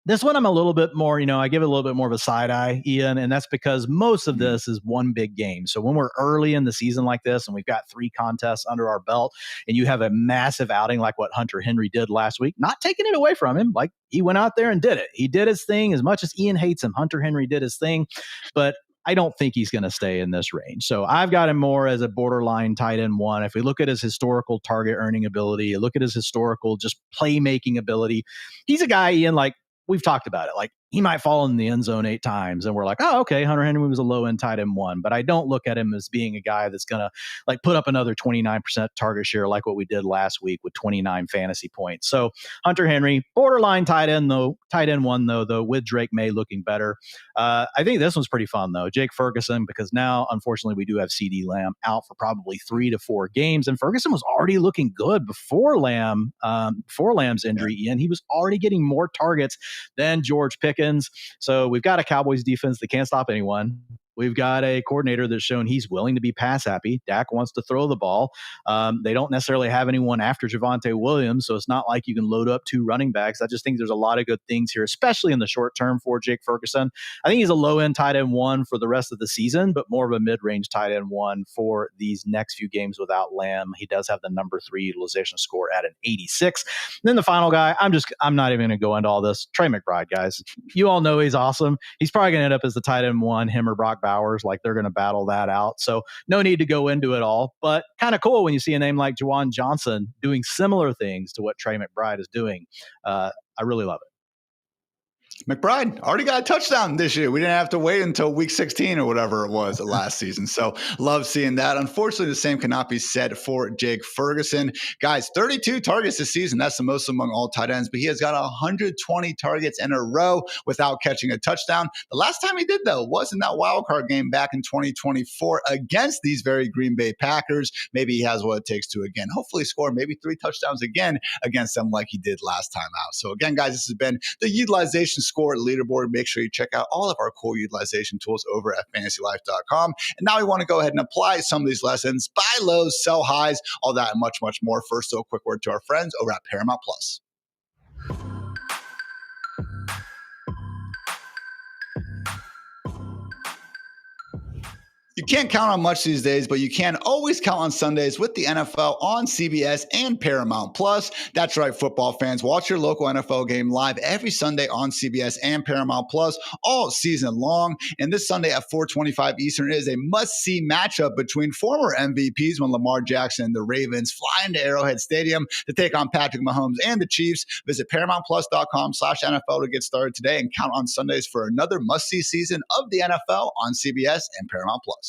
This one I'm a little bit more, I give it a little bit more of a side eye, Ian, and that's because most of this is one big game. So when we're early in the season like this and we've got 3 contests under our belt and you have a massive outing like what Hunter Henry did last week, not taking it away from him, like he went out there and did it. He did his thing. As much as Ian hates him, Hunter Henry did his thing, but I don't think he's going to stay in this range. So I've got him more as a borderline tight end 1. If we look at his historical target earning ability, look at his historical just playmaking ability, he's a guy, Ian, like, we've talked about it. Like he might fall in the end zone 8 times and we're like, oh, okay, Hunter Henry was a low end tight end 1, but I don't look at him as being a guy that's going to like put up another 29% target share like what we did last week with 29 fantasy points. So Hunter Henry, borderline tight end 1 though with Drake May looking better. I think this one's pretty fun though. Jake Ferguson, because now unfortunately we do have CD Lamb out for probably 3 to 4 games, and Ferguson was already looking good before Lamb's injury. Ian, he was already getting more targets than George Pickens. So we've got a Cowboys defense that can't stop anyone. We've got a coordinator that's shown he's willing to be pass happy. Dak wants to throw the ball. They don't necessarily have anyone after Javonte Williams, so it's not like you can load up 2 running backs. I just think there's a lot of good things here, especially in the short term for Jake Ferguson. I think he's a low-end tight end 1 for the rest of the season, but more of a mid-range tight end 1 for these next few games without Lamb. He does have the number 3 utilization score at an 86. And then the final guy, I'm not even going to go into all this. Trey McBride, guys. You all know he's awesome. He's probably going to end up as the tight end 1, him or Brock Bowers, like they're going to battle that out. So no need to go into it all, but kind of cool when you see a name like Juwan Johnson doing similar things to what Trey McBride is doing. I really love it. McBride already got a touchdown this year. We didn't have to wait until week 16 or whatever it was last season. So love seeing that. Unfortunately, the same cannot be said for Jake Ferguson. Guys, 32 targets this season. That's the most among all tight ends, but he has got 120 targets in a row without catching a touchdown. The last time he did, though, was in that wild card game back in 2024 against these very Green Bay Packers. Maybe he has what it takes to, again, hopefully score maybe 3 touchdowns again against them like he did last time out. So again, guys, this has been the utilization score leaderboard. Make sure you check out all of our cool utilization tools over at fantasylife.com. And now we want to go ahead and apply some of these lessons, buy lows, sell highs, all that and much, much more. First, though, a quick word to our friends over at Paramount Plus. You can't count on much these days, but you can always count on Sundays with the NFL on CBS and Paramount Plus. That's right, football fans. Watch your local NFL game live every Sunday on CBS and Paramount Plus all season long. And this Sunday at 4:25 Eastern is a must-see matchup between former MVPs when Lamar Jackson and the Ravens fly into Arrowhead Stadium to take on Patrick Mahomes and the Chiefs. Visit ParamountPlus.com/NFL to get started today and count on Sundays for another must-see season of the NFL on CBS and Paramount Plus.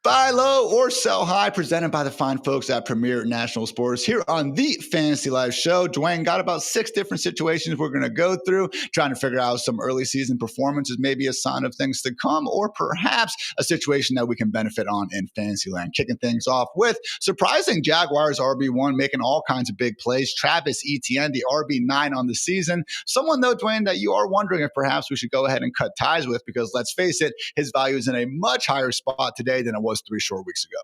Buy low or sell high, presented by the fine folks at Premier National Sports here on the Fantasy Life Show. Dwayne got about 6 different situations we're going to go through, trying to figure out some early season performances, maybe a sign of things to come, or perhaps a situation that we can benefit on in Fantasyland. Kicking things off with surprising Jaguars RB1 making all kinds of big plays. Travis Etienne, the RB9 on the season. Someone, though, Dwayne, that you are wondering if perhaps we should go ahead and cut ties with, because let's face it, his value is in a much higher spot today than it was 3 short weeks ago.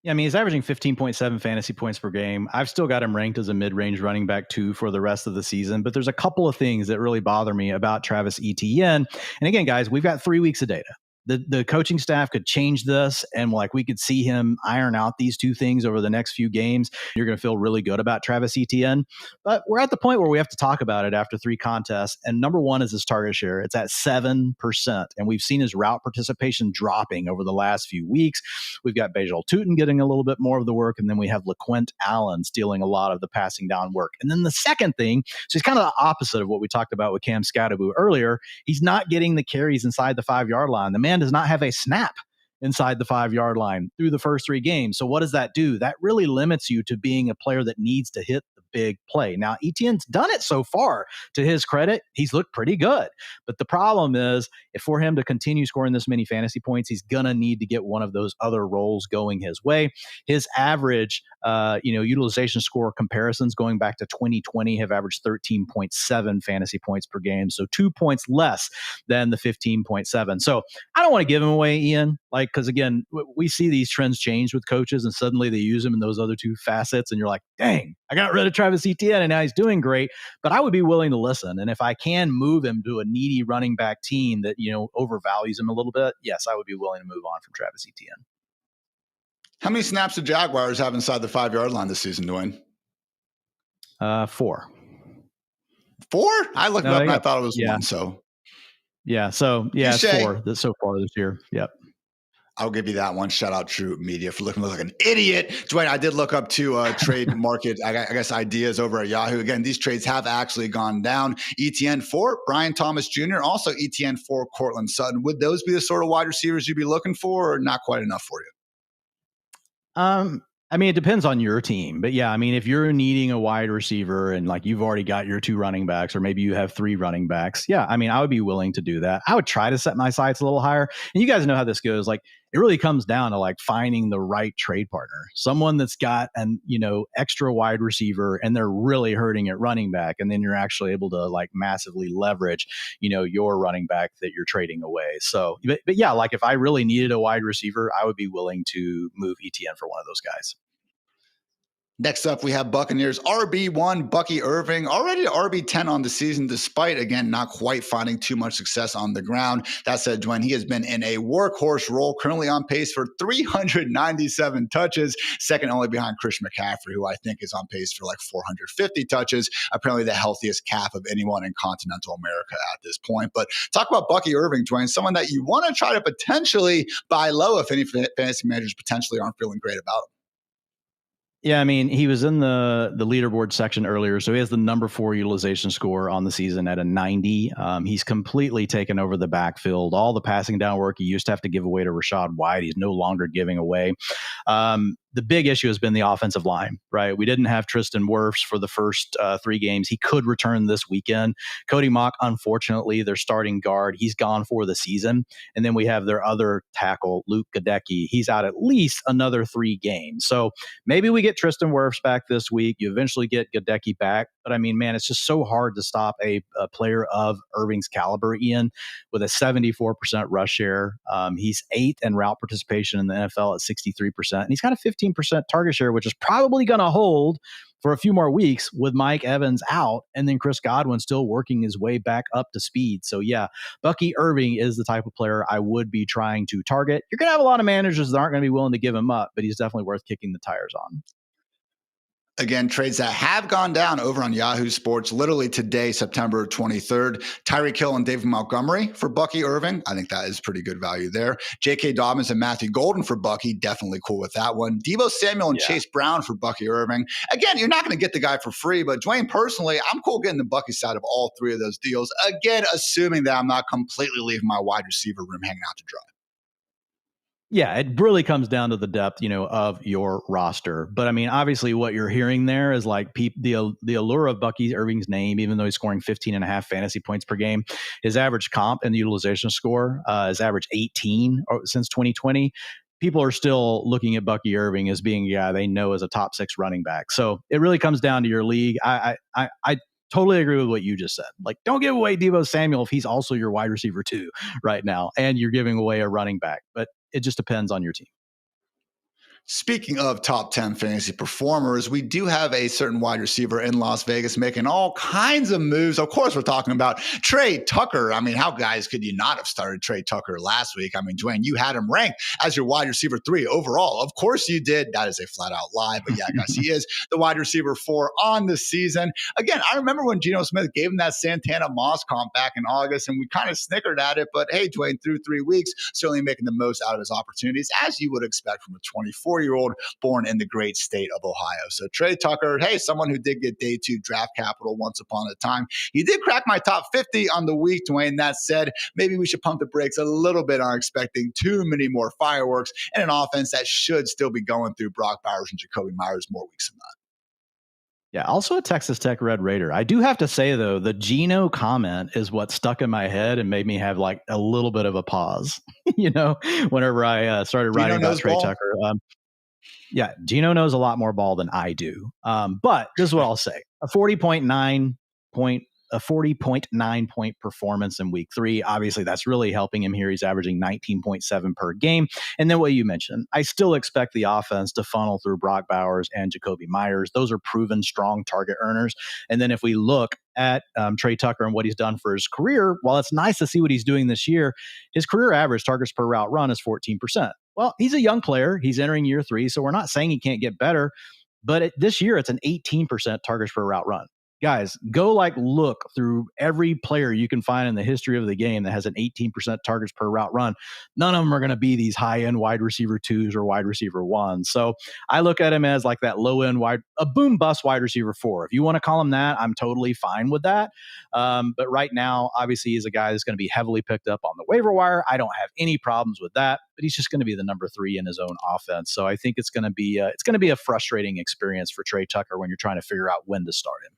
Yeah, I mean, he's averaging 15.7 fantasy points per game. I've still got him ranked as a mid-range running back 2 for the rest of the season, but there's a couple of things that really bother me about Travis Etienne. And again, guys, we've got 3 weeks of data. The coaching staff could change this, and we could see him iron out these 2 things over the next few games. You're going to feel really good about Travis Etienne. But we're at the point where we have to talk about it after 3 contests. And number 1 is his target share. It's at 7%. And we've seen his route participation dropping over the last few weeks. We've got Bajal Tutin getting a little bit more of the work, and then we have LaQuint Allen stealing a lot of the passing down work. And then the second thing, so he's kind of the opposite of what we talked about with Cam Scatterbo earlier. He's not getting the carries inside the 5-yard line. The man does not have a snap inside the 5-yard line through the first 3 games. So what does that do? That really limits you to being a player that needs to hit the big play. Now, Etienne's done it so far. To his credit, he's looked pretty good. But the problem is, if for him to continue scoring this many fantasy points, he's going to need to get one of those other roles going his way. His average utilization score comparisons going back to 2020 have averaged 13.7 fantasy points per game. So 2 points less than the 15.7. So I don't want to give him away, Ian, because again, we see these trends change with coaches and suddenly they use him in those other 2 facets. And you're like, dang, I got rid of Travis Etienne and now he's doing great. But I would be willing to listen. And if I can move him to a needy running back team that, overvalues him a little bit, yes, I would be willing to move on from Travis Etienne. How many snaps do Jaguars have inside the 5-yard line this season, Dwayne? 4. 4? I looked up and I thought it was 1. So it's 4 so far this year. Yep. I'll give you that one. Shout out True Media for looking like an idiot. Dwayne, I did look up to trade market, I guess, ideas over at Yahoo. Again, these trades have actually gone down. Etienne for Brian Thomas Jr., also Etienne for Cortland Sutton. Would those be the sort of wide receivers you'd be looking for, or not quite enough for you? It depends on your team, but yeah, if you're needing a wide receiver and you've already got your 2 running backs, or maybe you have 3 running backs. Yeah. I would be willing to do that. I would try to set my sights a little higher. And you guys know how this goes. It really comes down to finding the right trade partner, someone that's got an, extra wide receiver and they're really hurting at running back. And then you're actually able to massively leverage, your running back that you're trading away. So, but yeah, if I really needed a wide receiver, I would be willing to move Etienne for one of those guys. Next up, we have Buccaneers RB1, Bucky Irving, already to RB10 on the season, despite, again, not quite finding too much success on the ground. That said, Dwayne, he has been in a workhorse role, currently on pace for 397 touches, second only behind Christian McCaffrey, who I think is on pace for 450 touches, apparently the healthiest calf of anyone in continental America at this point. But talk about Bucky Irving, Dwayne, someone that you want to try to potentially buy low if any fantasy managers potentially aren't feeling great about him. Yeah, he was in the leaderboard section earlier, so he has the number 4 utilization score on the season at a 90. He's completely taken over the backfield. All the passing down work he used to have to give away to Rashad White, he's no longer giving away. The big issue has been the offensive line, right? We didn't have Tristan Wirfs for the first 3 games. He could return this weekend. Cody Mock, unfortunately, their starting guard, he's gone for the season. And then we have their other tackle, Luke Gadecki. He's out at least another 3 games. So maybe we get Tristan Wirfs back this week. You eventually get Gadecki back. But it's just so hard to stop a player of Irving's caliber, Ian, with a 74% rush share. He's 8th in route participation in the NFL at 63%. And he's got a 15% target share, which is probably going to hold for a few more weeks with Mike Evans out and then Chris Godwin still working his way back up to speed. So yeah, Bucky Irving is the type of player I would be trying to target. You're going to have a lot of managers that aren't going to be willing to give him up, but he's definitely worth kicking the tires on. Again, trades that have gone down over on Yahoo Sports literally today, September 23rd. Tyreek Hill and David Montgomery for Bucky Irving. I think that is pretty good value there. J.K. Dobbins and Matthew Golden for Bucky. Definitely cool with that one. Deebo Samuel and Chase Brown for Bucky Irving. Again, you're not going to get the guy for free, but Dwayne, personally, I'm cool getting the Bucky side of all 3 of those deals. Again, assuming that I'm not completely leaving my wide receiver room hanging out to dry. Yeah, it really comes down to the depth, of your roster. But I mean, obviously, what you're hearing there is like the allure of Bucky Irving's name, even though he's scoring 15 and a half fantasy points per game. His average comp and the utilization score is average 18 since 2020. People are still looking at Bucky Irving as being a guy they know as a top 6 running back. So it really comes down to your league. I totally agree with what you just said. Like, don't give away Deebo Samuel if he's also your wide receiver too right now, and you're giving away a running back. But it just depends on your team. Speaking of top 10 fantasy performers, we do have a certain wide receiver in Las Vegas making all kinds of moves. Of course, we're talking about Trey Tucker. I mean, how guys could you not have started Trey Tucker last week? I mean, Dwain, you had him ranked as your wide receiver 3 overall. Of course you did. That is a flat out lie. But yeah, guys, he is the wide receiver 4 on the season. Again, I remember when Geno Smith gave him that Santana Moss comp back in August, and we kind of snickered at it. But hey, Dwain, through 3 weeks, certainly making the most out of his opportunities, as you would expect from a 24-year-old born in the great state of Ohio. So Trey Tucker, hey, someone who did get day 2 draft capital once upon a time. He did crack my top 50 on the week, Dwain. That said, maybe we should pump the brakes a little bit on expecting too many more fireworks and an offense that should still be going through Brock Bowers and Jacoby Myers more weeks than that. Yeah, also a Texas Tech Red Raider. I do have to say, though, the Geno comment is what stuck in my head and made me have like a little bit of a pause, whenever I started writing about Trey Tucker. Yeah, Geno knows a lot more ball than I do. But this is what I'll say. A 40.9 point performance in week 3. Obviously, that's really helping him here. He's averaging 19.7 per game. And then what you mentioned, I still expect the offense to funnel through Brock Bowers and Jacoby Myers. Those are proven strong target earners. And then if we look at Trey Tucker and what he's done for his career, while it's nice to see what he's doing this year, his career average targets per route run is 14%. Well, he's a young player. He's entering year 3, so we're not saying he can't get better. But this year, it's an 18% targets per route run. Guys, go look through every player you can find in the history of the game that has an 18% targets per route run. None of them are going to be these high-end wide receiver 2s or wide receiver 1s. So I look at him as like that low-end a boom-bust wide receiver 4. If you want to call him that, I'm totally fine with that. But right now, obviously, he's a guy that's going to be heavily picked up on the waiver wire. I don't have any problems with that, but he's just going to be the number 3 in his own offense. So I think it's going to be a frustrating experience for Trey Tucker when you're trying to figure out when to start him.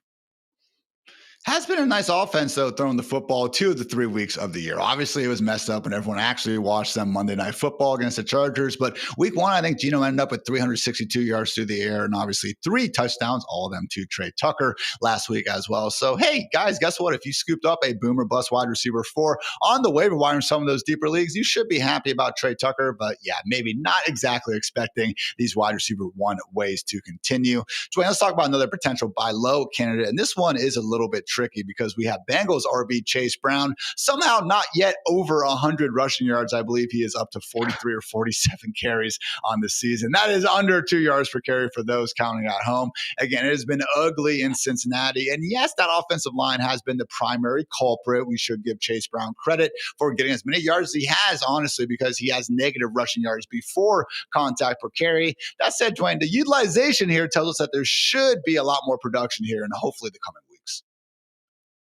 Has been a nice offense, though, throwing the football 2 of the 3 weeks of the year. Obviously, it was messed up when everyone actually watched them Monday Night Football against the Chargers. But week 1, I think Geno ended up with 362 yards through the air and obviously 3 touchdowns, all of them to Trey Tucker last week as well. So, hey, guys, guess what? If you scooped up a boomer bust wide receiver 4 on the waiver wire in some of those deeper leagues, you should be happy about Trey Tucker. But yeah, maybe not exactly expecting these wide receiver 1 ways to continue. Dwain, let's talk about another potential buy low candidate. And this one is a little bit tricky because we have Bengals RB Chase Brown, somehow not yet over 100 rushing yards. I believe he is up to 43 or 47 carries on the season. That is under 2 yards per carry for those counting at home. Again, it has been ugly in Cincinnati. And yes, that offensive line has been the primary culprit. We should give Chase Brown credit for getting as many yards as he has, honestly, because he has negative rushing yards before contact per carry. That said, Dwain, the utilization here tells us that there should be a lot more production here in hopefully the coming weeks.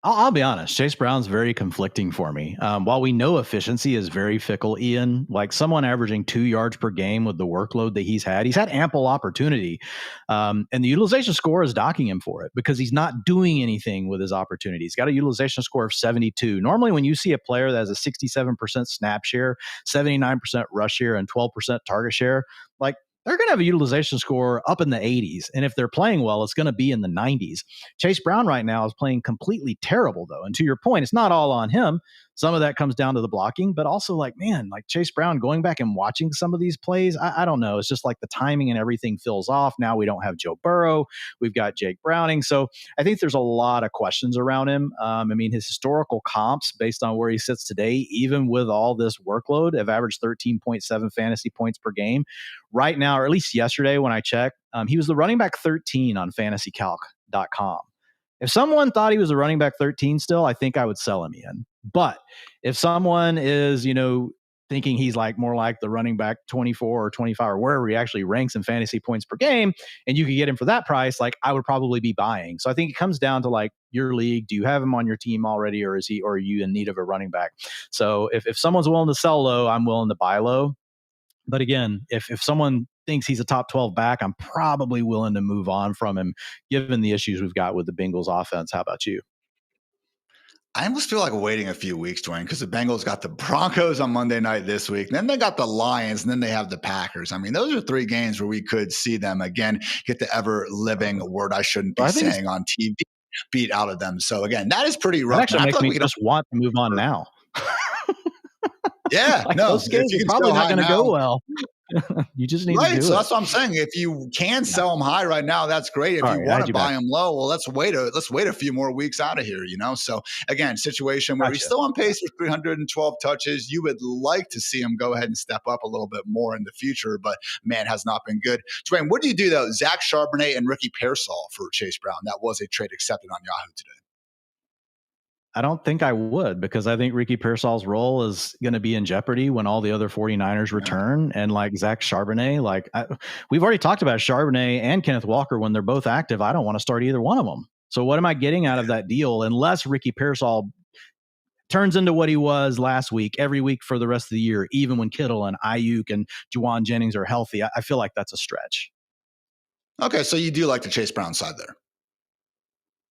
I'll be honest, Chase Brown's very conflicting for me. While we know efficiency is very fickle, Ian, like someone averaging 2 yards per game with the workload that he's had ample opportunity. And the utilization score is docking him for it because he's not doing anything with his opportunity. He's got a utilization score of 72. Normally, when you see a player that has a 67% snap share, 79% rush share, and 12% target share, like they're going to have a utilization score up in the 80s. And if they're playing well, it's going to be in the 90s. Chase Brown right now is playing completely terrible, though. And to your point, it's not all on him. Some of that comes down to the blocking, but also Chase Brown, going back and watching some of these plays, I don't know. It's just like the timing and everything feels off. Now we don't have Joe Burrow. We've got Jake Browning. So I think there's a lot of questions around him. His historical comps based on where he sits today, even with all this workload, have averaged 13.7 fantasy points per game. Right now, or at least yesterday when I checked, he was the running back 13 on fantasycalc.com. If someone thought he was a running back 13 still, I think I would sell him in. But if someone is, thinking he's more like the running back 24 or 25 or wherever he actually ranks in fantasy points per game, and you could get him for that price, I would probably be buying. So I think it comes down to your league. Do you have him on your team already, or are you in need of a running back? So if someone's willing to sell low, I'm willing to buy low. But again, if someone thinks he's a top 12 back, I'm probably willing to move on from him, given the issues we've got with the Bengals offense. How about you? I almost feel like waiting a few weeks, Dwayne, because the Bengals got the Broncos on Monday night this week. And then they got the Lions, and then they have the Packers. I mean, those are 3 games where we could see them again get the ever living word I shouldn't be saying on TV beat out of them. So again, that is pretty rough. That actually makes me just want to move on now. Yeah, like no, those games are probably not going to go well. You just need to do so it. that's what I'm saying. If you can sell them high right now, that's great. If you want to buy them low, well, let's wait a few more weeks out of here, So again, situation where he's still on pace for 312 touches. You would like to see him go ahead and step up a little bit more in the future, but man, has not been good. Dwayne, what do you do though? Zach Charbonnet and Ricky Pearsall for Chase Brown. That was a trade accepted on Yahoo today. I don't think I would, because I think Ricky Pearsall's role is going to be in jeopardy when all the other 49ers return. And like Zach Charbonnet, we've already talked about Charbonnet and Kenneth Walker. When they're both active, I don't want to start either one of them. So what am I getting out of that deal? Unless Ricky Pearsall turns into what he was last week, every week for the rest of the year, even when Kittle and Ayuk and Juwan Jennings are healthy, I feel like that's a stretch. Okay, so you do like the Chase Brown side there.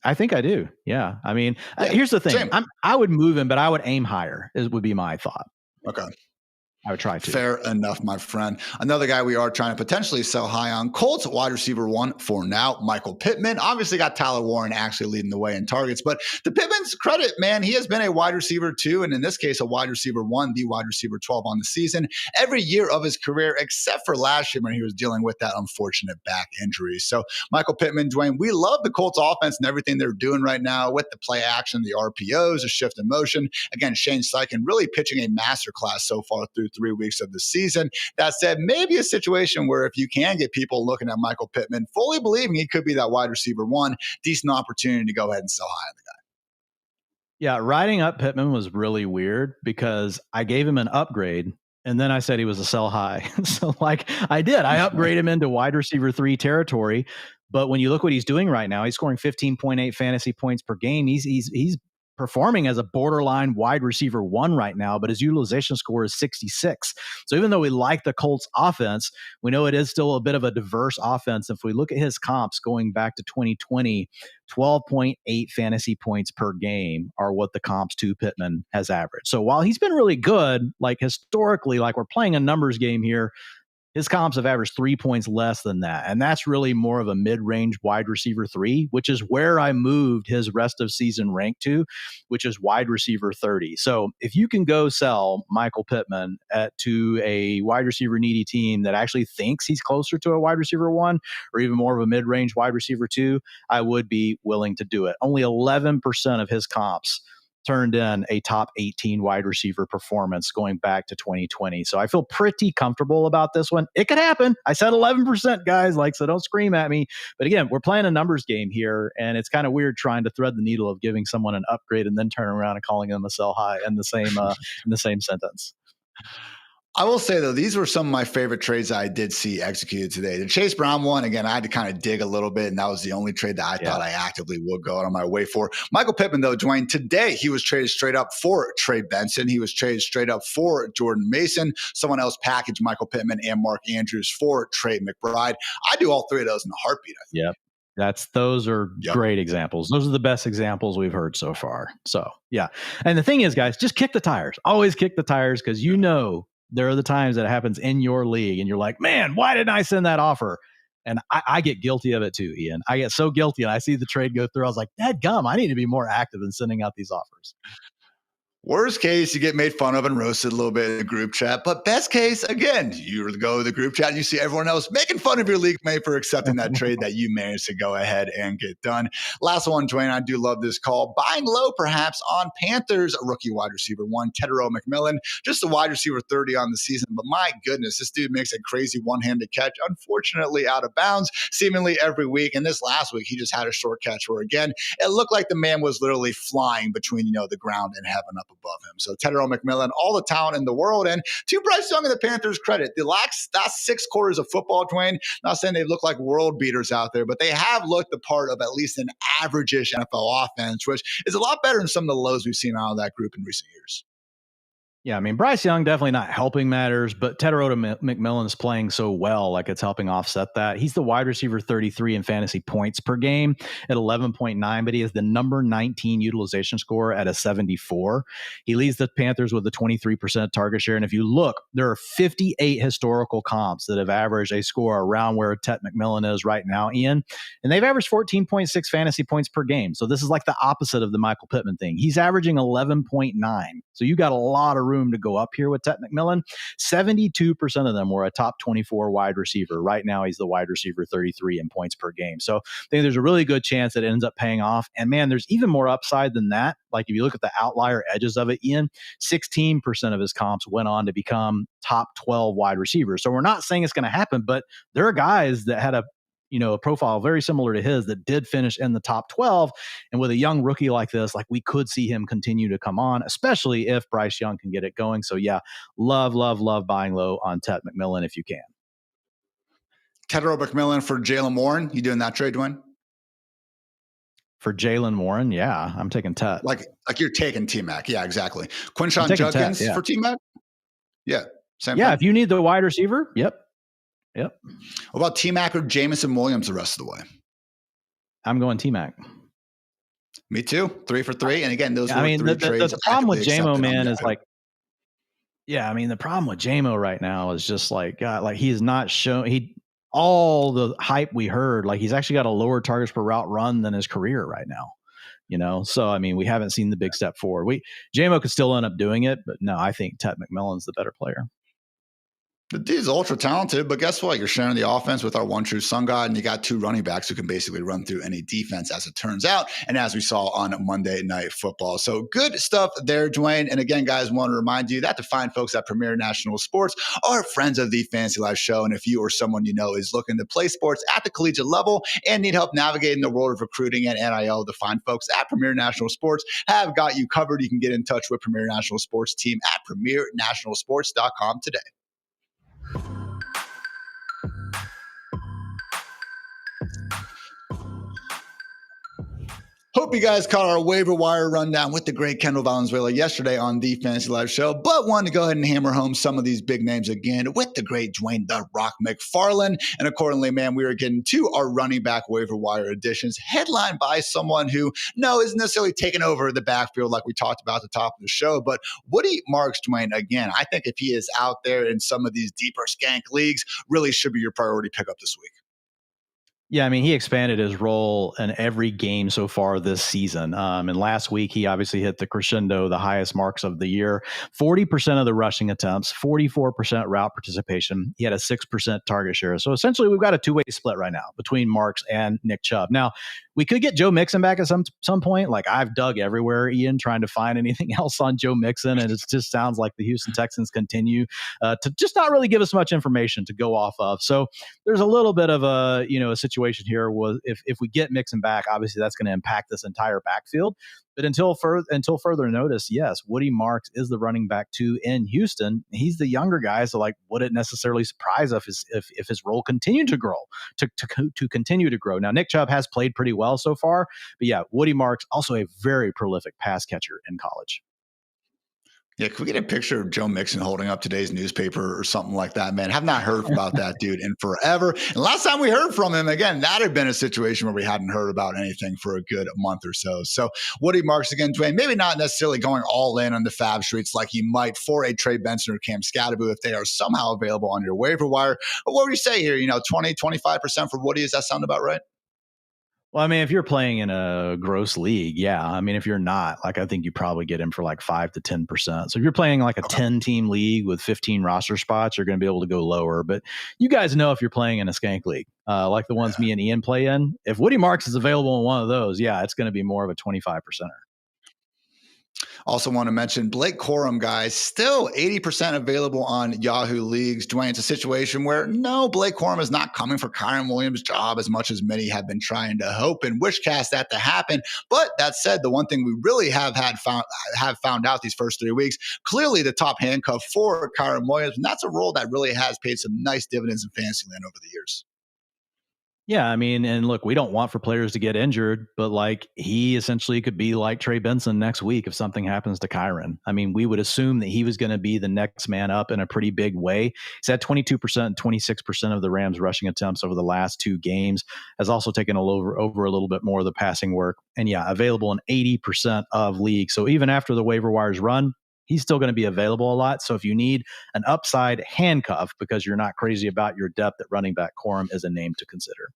I think I do. Yeah. I mean, here's the thing. I would move him, but I would aim higher, would be my thought. Okay. I would try to. Fair enough, my friend. Another guy we are trying to potentially sell high on, Colts wide receiver 1 for now, Michael Pittman. Obviously got Tyler Warren actually leading the way in targets, but to Pittman's credit, man, he has been a wide receiver 2, and in this case, a wide receiver 1, the wide receiver 12 on the season, every year of his career, except for last year when he was dealing with that unfortunate back injury. So Michael Pittman, Dwayne, we love the Colts offense and everything they're doing right now with the play action, the RPOs, the shift in motion. Again, Shane Steichen really pitching a masterclass so far through 3 weeks of the season. That said, maybe a situation where if you can get people looking at Michael Pittman, fully believing he could be that wide receiver 1, decent opportunity to go ahead and sell high on the guy. Yeah, riding up Pittman was really weird because I gave him an upgrade and then I said he was a sell high. So I did. I upgrade him into wide receiver 3 territory. But when you look what he's doing right now, he's scoring 15.8 fantasy points per game. He's performing as a borderline wide receiver 1 right now, but his utilization score is 66. So even though we like the Colts offense, we know it is still a bit of a diverse offense. If we look at his comps going back to 2020, 12.8 fantasy points per game are what the comps to Pittman has averaged. So while he's been really good, historically, we're playing a numbers game here, his comps have averaged 3 points less than that. And that's really more of a mid-range wide receiver 3, which is where I moved his rest of season rank to, which is wide receiver 30. So if you can go sell Michael Pittman to a wide receiver needy team that actually thinks he's closer to a wide receiver 1 or even more of a mid-range wide receiver 2, I would be willing to do it. Only 11% of his comps turned in a top 18 wide receiver performance going back to 2020. So I feel pretty comfortable about this one. It could happen. I said 11%, guys, so don't scream at me. But again, we're playing a numbers game here, and it's kind of weird trying to thread the needle of giving someone an upgrade and then turning around and calling them a sell high in the same sentence. I will say, though, these were some of my favorite trades I did see executed today. The Chase Brown one, again, I had to kind of dig a little bit, and that was the only trade that I thought I actively would go out on my way for. Michael Pittman, though, Dwayne, today he was traded straight up for Trey Benson. He was traded straight up for Jordan Mason. Someone else packaged Michael Pittman and Mark Andrews for Trey McBride. I do all 3 of those in a heartbeat, I think. Yep. Those are great examples. Those are the best examples we've heard so far. So, yeah. And the thing is, guys, just kick the tires. Always kick the tires, because there are the times that it happens in your league and you're like, man, why didn't I send that offer? And I get guilty of it too, Ian. I get so guilty, and I see the trade go through. I was like, dadgum, I need to be more active in sending out these offers. Worst case, you get made fun of and roasted a little bit in the group chat. But best case, again, you go to the group chat and you see everyone else making fun of your league mate for accepting that trade that you managed to go ahead and get done. Last one, Dwayne, I do love this call. Buying low, perhaps, on Panthers, rookie wide receiver 1, Tedero McMillan, just a wide receiver 30 on the season. But my goodness, this dude makes a crazy one-handed catch, unfortunately out of bounds, seemingly every week. And this last week, he just had a short catch where, again, it looked like the man was literally flying between, the ground and heaven up above him. So Tedero McMillan, all the talent in the world. And to Bryce Young and the Panthers' credit, the last 6 quarters of football, Dwayne, not saying they look like world beaters out there, but they have looked the part of at least an average-ish NFL offense, which is a lot better than some of the lows we've seen out of that group in recent years. Yeah, I mean, Bryce Young definitely not helping matters, but Tedderota McMillan is playing so well, like it's helping offset that. He's the wide receiver 33 in fantasy points per game at 11.9, but he has the number 19 utilization score at a 74. He leads the Panthers with a 23% target share. And if you look, there are 58 historical comps that have averaged a score around where Ted McMillan is right now, Ian, and they've averaged 14.6 fantasy points per game. So this is like the opposite of the Michael Pittman thing. He's averaging 11.9. So you got a lot of room to go up here with Ted McMillan. 72% of them were a top 24 wide receiver. Right now, he's the wide receiver 33 in points per game. So I think there's a really good chance that it ends up paying off. And man, there's even more upside than that. Like if you look at the outlier edges of it, Ian, 16% of his comps went on to become top 12 wide receivers. So we're not saying it's going to happen, but there are guys that had a profile very similar to his that did finish in the top 12. And with a young rookie like this, like we could see him continue to come on, especially if Bryce Young can get it going. So yeah, love buying low on Ted McMillan if you can. Tedderota McMillan for Jaylen Warren. You doing that trade, Dwayne? For Jaylen Warren, yeah, I'm taking Ted. Like you're taking T-Mac. Yeah, exactly. Quinshon Judkins for T-Mac? Yeah, same thing. If you need the wide receiver, yep. What about T-Mac or Jameson Williams the rest of the way? I'm going T-Mac. Me too. 3 for 3. And again, those were the trades. The problem with JMO, man, is like, the problem with JMO right now is just like, God, like he's not shown all the hype we heard, like he's actually got a lower targets per route run than his career right now. So I mean, we haven't seen the big step forward. JMO could still end up doing it, but no, I think Ted McMillan's the better player. The dude's ultra talented, but guess what? You're sharing the offense with our one true sun god, and you got 2 running backs who can basically run through any defense, as it turns out, and as we saw on Monday Night Football. So good stuff there, Dwayne. And again, guys, want to remind you that the fine folks at Premier National Sports are friends of the Fantasy Life Show. And if you or someone you know is looking to play sports at the collegiate level and need help navigating the world of recruiting and NIL, the fine folks at Premier National Sports have got you covered. You can get in touch with Premier National Sports team at premiernationalsports.com today. Hope you guys caught our waiver wire rundown with the great Kendall Valenzuela yesterday on the Fantasy Life Show, but wanted to go ahead and hammer home some of these big names again with the great Dwain "The Rock" McFarland. And accordingly, man, we are getting to our running back waiver wire editions, headlined by someone who, isn't necessarily taking over the backfield like we talked about at the top of the show, but Woody Marks, Dwayne, again, I think if he is out there in some of these deeper skank leagues, really should be your priority pickup this week. Yeah, I mean, he expanded his role in every game so far this season. And last week, he obviously hit the crescendo, the highest marks of the year. 40% of the rushing attempts, 44% route participation. He had a 6% target share. So essentially, we've got a two-way split right now between Marks and Nick Chubb. Now, we could get Joe Mixon back at some point. Like I've dug everywhere, Ian, trying to find anything else on Joe Mixon. And it just sounds like the Houston Texans continue to just not really give us much information to go off of. So there's a little bit of a situation here was if we get Mixon back, obviously that's going to impact this entire backfield. But until further notice, yes, Woody Marks is the running back 2 in Houston. He's the younger guy, so like, would it necessarily surprise us if his role continued to grow, to continue to grow? Now, Nick Chubb has played pretty well so far, but yeah, Woody Marks also a very prolific pass catcher in college. Yeah, can we get a picture of Joe Mixon holding up today's newspaper or something like that, man? Have not heard about that dude in forever. And last time we heard from him, again, that had been a situation where we hadn't heard about anything for a good month or so. So Woody Marks again, Dwayne, maybe not necessarily going all in on the fab streets like he might for a Trey Benson or Cam Scatterbo if they are somehow available on your waiver wire. But what would you say here? 20, 25% for Woody? Does that sound about right? Well, I mean, if you're playing in a gross league, yeah. I mean, if you're not, like, I think you probably get him for like 5 to 10%. So if you're playing like a 10-team league with 15 roster spots, you're going to be able to go lower. But you guys know if you're playing in a skank league, like the ones me and Ian play in, if Woody Marks is available in one of those, yeah, it's going to be more of a 25%er. Also want to mention Blake Corum, guys, still 80% available on Yahoo Leagues. Dwayne, it's a situation where no, Blake Corum is not coming for Kyren Williams' job as much as many have been trying to hope and wishcast that to happen. But that said, the one thing we really have found out these first 3 weeks, clearly the top handcuff for Kyren Williams, and that's a role that really has paid some nice dividends in fantasy land over the years. Yeah, I mean, and look, we don't want for players to get injured, but like he essentially could be like Trey Benson next week if something happens to Kyron. I mean, we would assume that he was going to be the next man up in a pretty big way. He's had 22%, 26% of the Rams rushing attempts over the last 2 games, has also taken over a little bit more of the passing work. And yeah, available in 80% of leagues. So even after the waiver wires run, he's still going to be available a lot. So if you need an upside handcuff because you're not crazy about your depth at running back, Corum is a name to consider.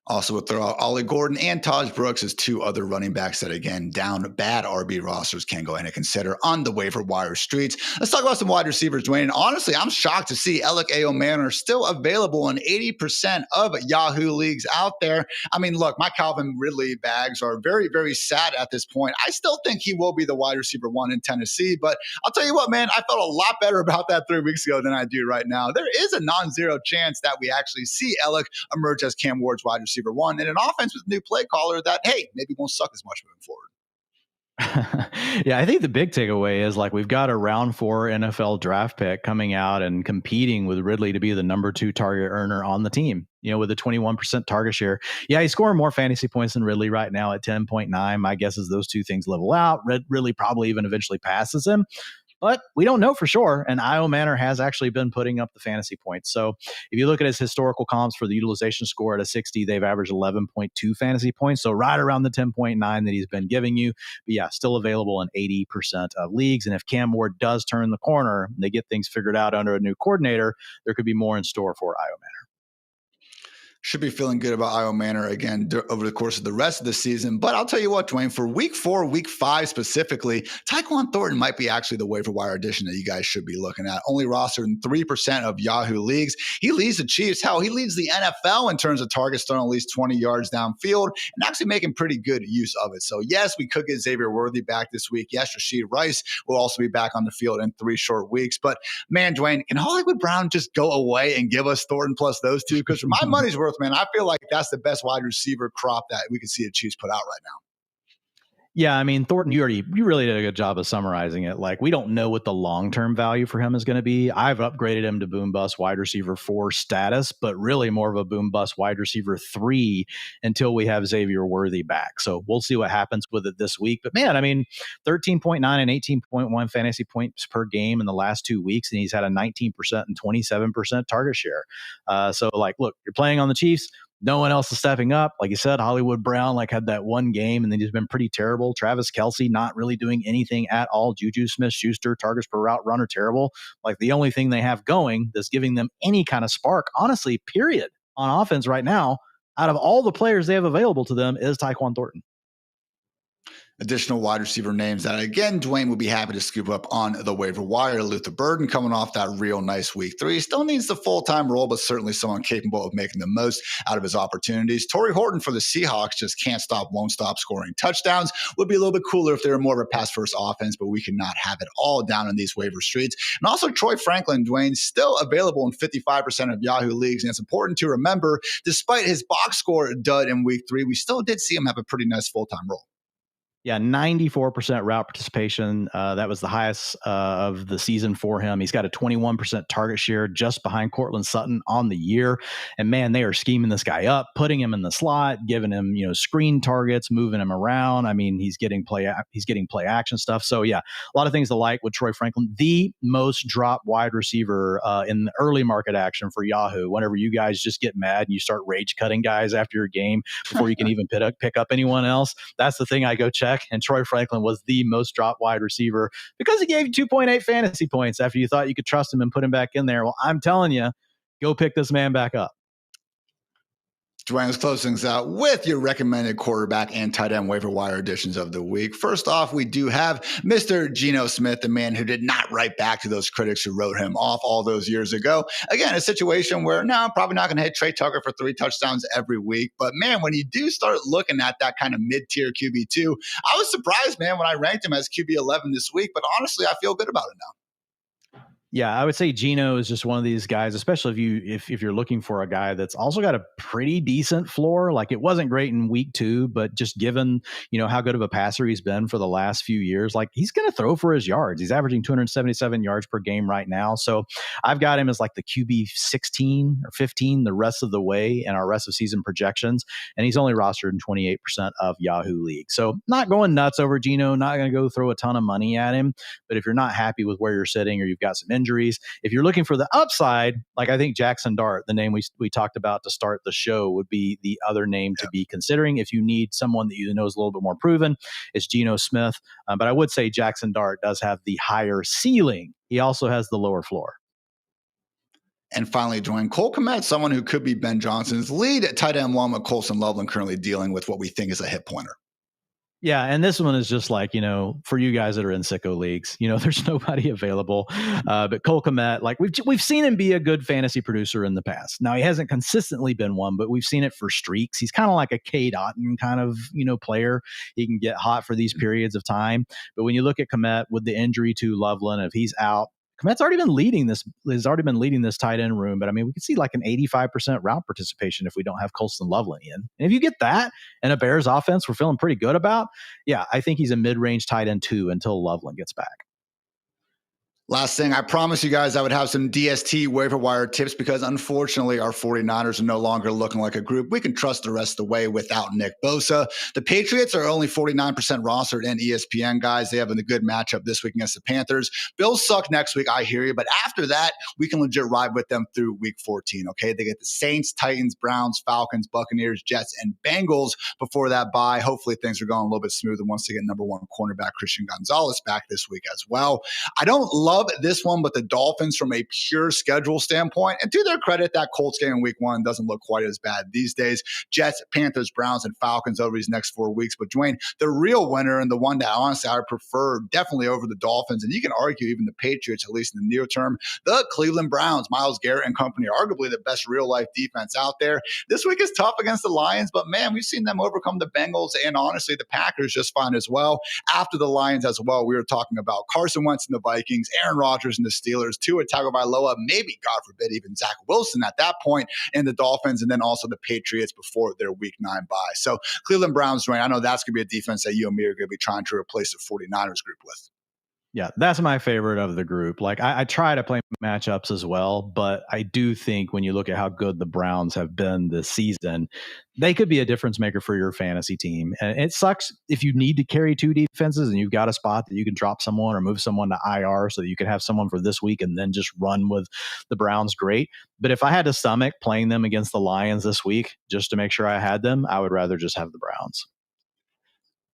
Also, we'll throw out Ollie Gordon and Taj Brooks as 2 other running backs that, again, down bad RB rosters can go ahead and consider on the waiver wire streets. Let's talk about some wide receivers, Dwayne. Honestly, I'm shocked to see Alec Manor still available in 80% of Yahoo leagues out there. I mean, look, my Calvin Ridley bags are very, very sad at this point. I still think he will be the wide receiver 1 in Tennessee, but I'll tell you what, man, I felt a lot better about that 3 weeks ago than I do right now. There is a non-zero chance that we actually see Alec emerge as Cam Ward's wide receiver 1 in an offense with a new play caller that, hey, maybe won't suck as much moving forward. Yeah, I think the big takeaway is like we've got a round 4 NFL draft pick coming out and competing with Ridley to be the number 2 target earner on the team, with a 21% target share. Yeah, he's scoring more fantasy points than Ridley right now at 10.9. My guess is those 2 things level out. Ridley probably even eventually passes him. But we don't know for sure. And Io Manor has actually been putting up the fantasy points. So if you look at his historical comps for the utilization score at a 60, they've averaged 11.2 fantasy points. So right around the 10.9 that he's been giving you. But yeah, still available in 80% of leagues. And if Cam Ward does turn the corner, they get things figured out under a new coordinator, there could be more in store for Io Manor. Should be feeling good about Io Manor again over the course of the rest of the season. But I'll tell you what, Dwayne, for week 4, week 5 specifically, Tyquan Thornton might be actually the waiver wire addition that you guys should be looking at. Only rostered in 3% of Yahoo leagues. He leads the Chiefs. Hell, he leads the NFL in terms of targets thrown at least 20 yards downfield and actually making pretty good use of it. So yes, we could get Xavier Worthy back this week. Yes, Rashee Rice will also be back on the field in 3 short weeks. But man, Dwayne, can Hollywood Brown just go away and give us Thornton plus those 2? Because for my money's worth, man, I feel like that's the best wide receiver crop that we could see the Chiefs put out right now. Yeah, I mean, Thornton, you really did a good job of summarizing it. Like, we don't know what the long-term value for him is going to be. I've upgraded him to boom bust wide receiver 4 status, but really more of a boom bust wide receiver 3 until we have Xavier Worthy back. So we'll see what happens with it this week. But man, I mean, 13.9 and 18.1 fantasy points per game in the last 2 weeks, and he's had a 19% and 27% target share. So like, look, you're playing on the Chiefs. No one else is stepping up. Like you said, Hollywood Brown had that one game and then he's been pretty terrible. Travis Kelce not really doing anything at all. Juju Smith-Schuster, targets per route run are terrible. Like the only thing they have going that's giving them any kind of spark, honestly, period, on offense right now, out of all the players they have available to them is Tyquan Thornton. Additional wide receiver names that, again, Dwayne would be happy to scoop up on the waiver wire. Luther Burden coming off that real nice week 3. Still needs the full-time role, but certainly someone capable of making the most out of his opportunities. Torrey Horton for the Seahawks just won't stop scoring touchdowns. Would be a little bit cooler if they were more of a pass-first offense, but we cannot have it all down in these waiver streets. And also Troy Franklin, Dwayne, still available in 55% of Yahoo leagues. And it's important to remember, despite his box score dud in week 3, we still did see him have a pretty nice full-time role. Yeah, 94% route participation. That was the highest of the season for him. He's got a 21% target share just behind Cortland Sutton on the year. And man, they are scheming this guy up, putting him in the slot, giving him, screen targets, moving him around. I mean, he's getting play action stuff. So yeah, a lot of things to like with Troy Franklin, the most dropped wide receiver in the early market action for Yahoo. Whenever you guys just get mad and you start rage cutting guys after your game before you can even pick up anyone else, that's the thing I go check. And Troy Franklin was the most dropped wide receiver because he gave you 2.8 fantasy points after you thought you could trust him and put him back in there. Well, I'm telling you, go pick this man back up. Dwayne, let's close things out with your recommended quarterback and tight end waiver wire additions of the week. First off, we do have Mr. Geno Smith, the man who did not write back to those critics who wrote him off all those years ago. Again, a situation where, no, I'm probably not going to hit Trey Tucker for 3 touchdowns every week. But man, when you do start looking at that kind of mid-tier QB2, I was surprised, man, when I ranked him as QB11 this week. But honestly, I feel good about it now. Yeah, I would say Geno is just one of these guys, especially if you're looking for a guy that's also got a pretty decent floor. Like, it wasn't great in week 2, but just given, how good of a passer he's been for the last few years, like, he's going to throw for his yards. He's averaging 277 yards per game right now. So I've got him as like the QB 16 or 15 the rest of the way in our rest of season projections. And he's only rostered in 28% of Yahoo League. So not going nuts over Geno, not going to go throw a ton of money at him. But if you're not happy with where you're sitting, or you've got some injuries, if you're looking for the upside, like, I think Jackson Dart, the name we talked about to start the show, would be the other name to be considering. If you need someone that you know is a little bit more proven, it's Geno Smith. But I would say Jackson Dart does have the higher ceiling. He also has the lower floor. And finally, Dwain, Cole Kmet, someone who could be Ben Johnson's lead tight end, along with Colson Loveland, currently dealing with what we think is a hip pointer. Yeah, and this one is just like, for you guys that are in sicko leagues, there's nobody available. But Cole Kmet, like, we've seen him be a good fantasy producer in the past. Now, he hasn't consistently been one, but we've seen it for streaks. He's kind of like a Cade Otton kind of, player. He can get hot for these periods of time. But when you look at Kmet with the injury to Loveland, if he's out, Kmet's already been leading this tight end room, but I mean, we could see like an 85% route participation if we don't have Colston Loveland in. And if you get that and a Bears offense we're feeling pretty good about, yeah, I think he's a mid-range tight end 2 until Loveland gets back. Last thing, I promised you guys I would have some DST waiver wire tips, because unfortunately our 49ers are no longer looking like a group we can trust the rest of the way without Nick Bosa. The Patriots are only 49% rostered in ESPN, guys. They have a good matchup this week against the Panthers. Bills suck next week, I hear you, but after that, we can legit ride with them through week 14, okay? They get the Saints, Titans, Browns, Falcons, Buccaneers, Jets, and Bengals before that bye. Hopefully things are going a little bit smoother once they get number 1 cornerback Christian Gonzalez back this week as well. I don't love this one, but the Dolphins from a pure schedule standpoint, and to their credit, that Colts game in week 1 doesn't look quite as bad these days. Jets, Panthers, Browns, and Falcons over these next 4 weeks. But Dwain, the real winner, and the one that honestly I prefer definitely over the Dolphins, and you can argue even the Patriots, at least in the near term, the Cleveland Browns, Myles Garrett and company, arguably the best real life defense out there. This week is tough against the Lions, but man, we've seen them overcome the Bengals and honestly the Packers just fine as well. After the Lions as well, we were talking about Carson Wentz and the Vikings, Aaron Rodgers and the Steelers, Tua Tagovailoa, maybe, God forbid, even Zach Wilson at that point, and the Dolphins, and then also the Patriots before their week 9 bye. So Cleveland Browns, Dwain, I know that's going to be a defense that you and me are going to be trying to replace the 49ers group with. Yeah, that's my favorite of the group. Like, I try to play matchups as well, but I do think when you look at how good the Browns have been this season, they could be a difference maker for your fantasy team. And it sucks if you need to carry 2 defenses and you've got a spot that you can drop someone or move someone to IR so that you can have someone for this week and then just run with the Browns. Great. But if I had to stomach playing them against the Lions this week just to make sure I had them, I would rather just have the Browns.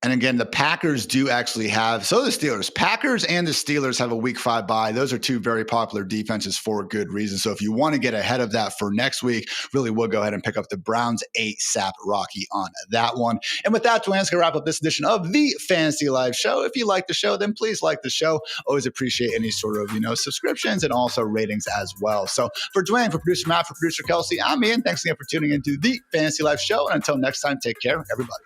And again, the Packers do actually have, so the Steelers, Packers and the Steelers have a week 5 bye. Those are 2 very popular defenses for good reason. So if you want to get ahead of that for next week, really will go ahead and pick up the Browns ASAP Rocky on that one. And with that, Dwayne, let's wrap up this edition of the Fantasy Live Show. If you like the show, then please like the show. Always appreciate any sort of, subscriptions and also ratings as well. So for Dwayne, for producer Matt, for producer Kelsey, I'm Ian. Thanks again for tuning into the Fantasy Live Show. And until next time, take care, everybody.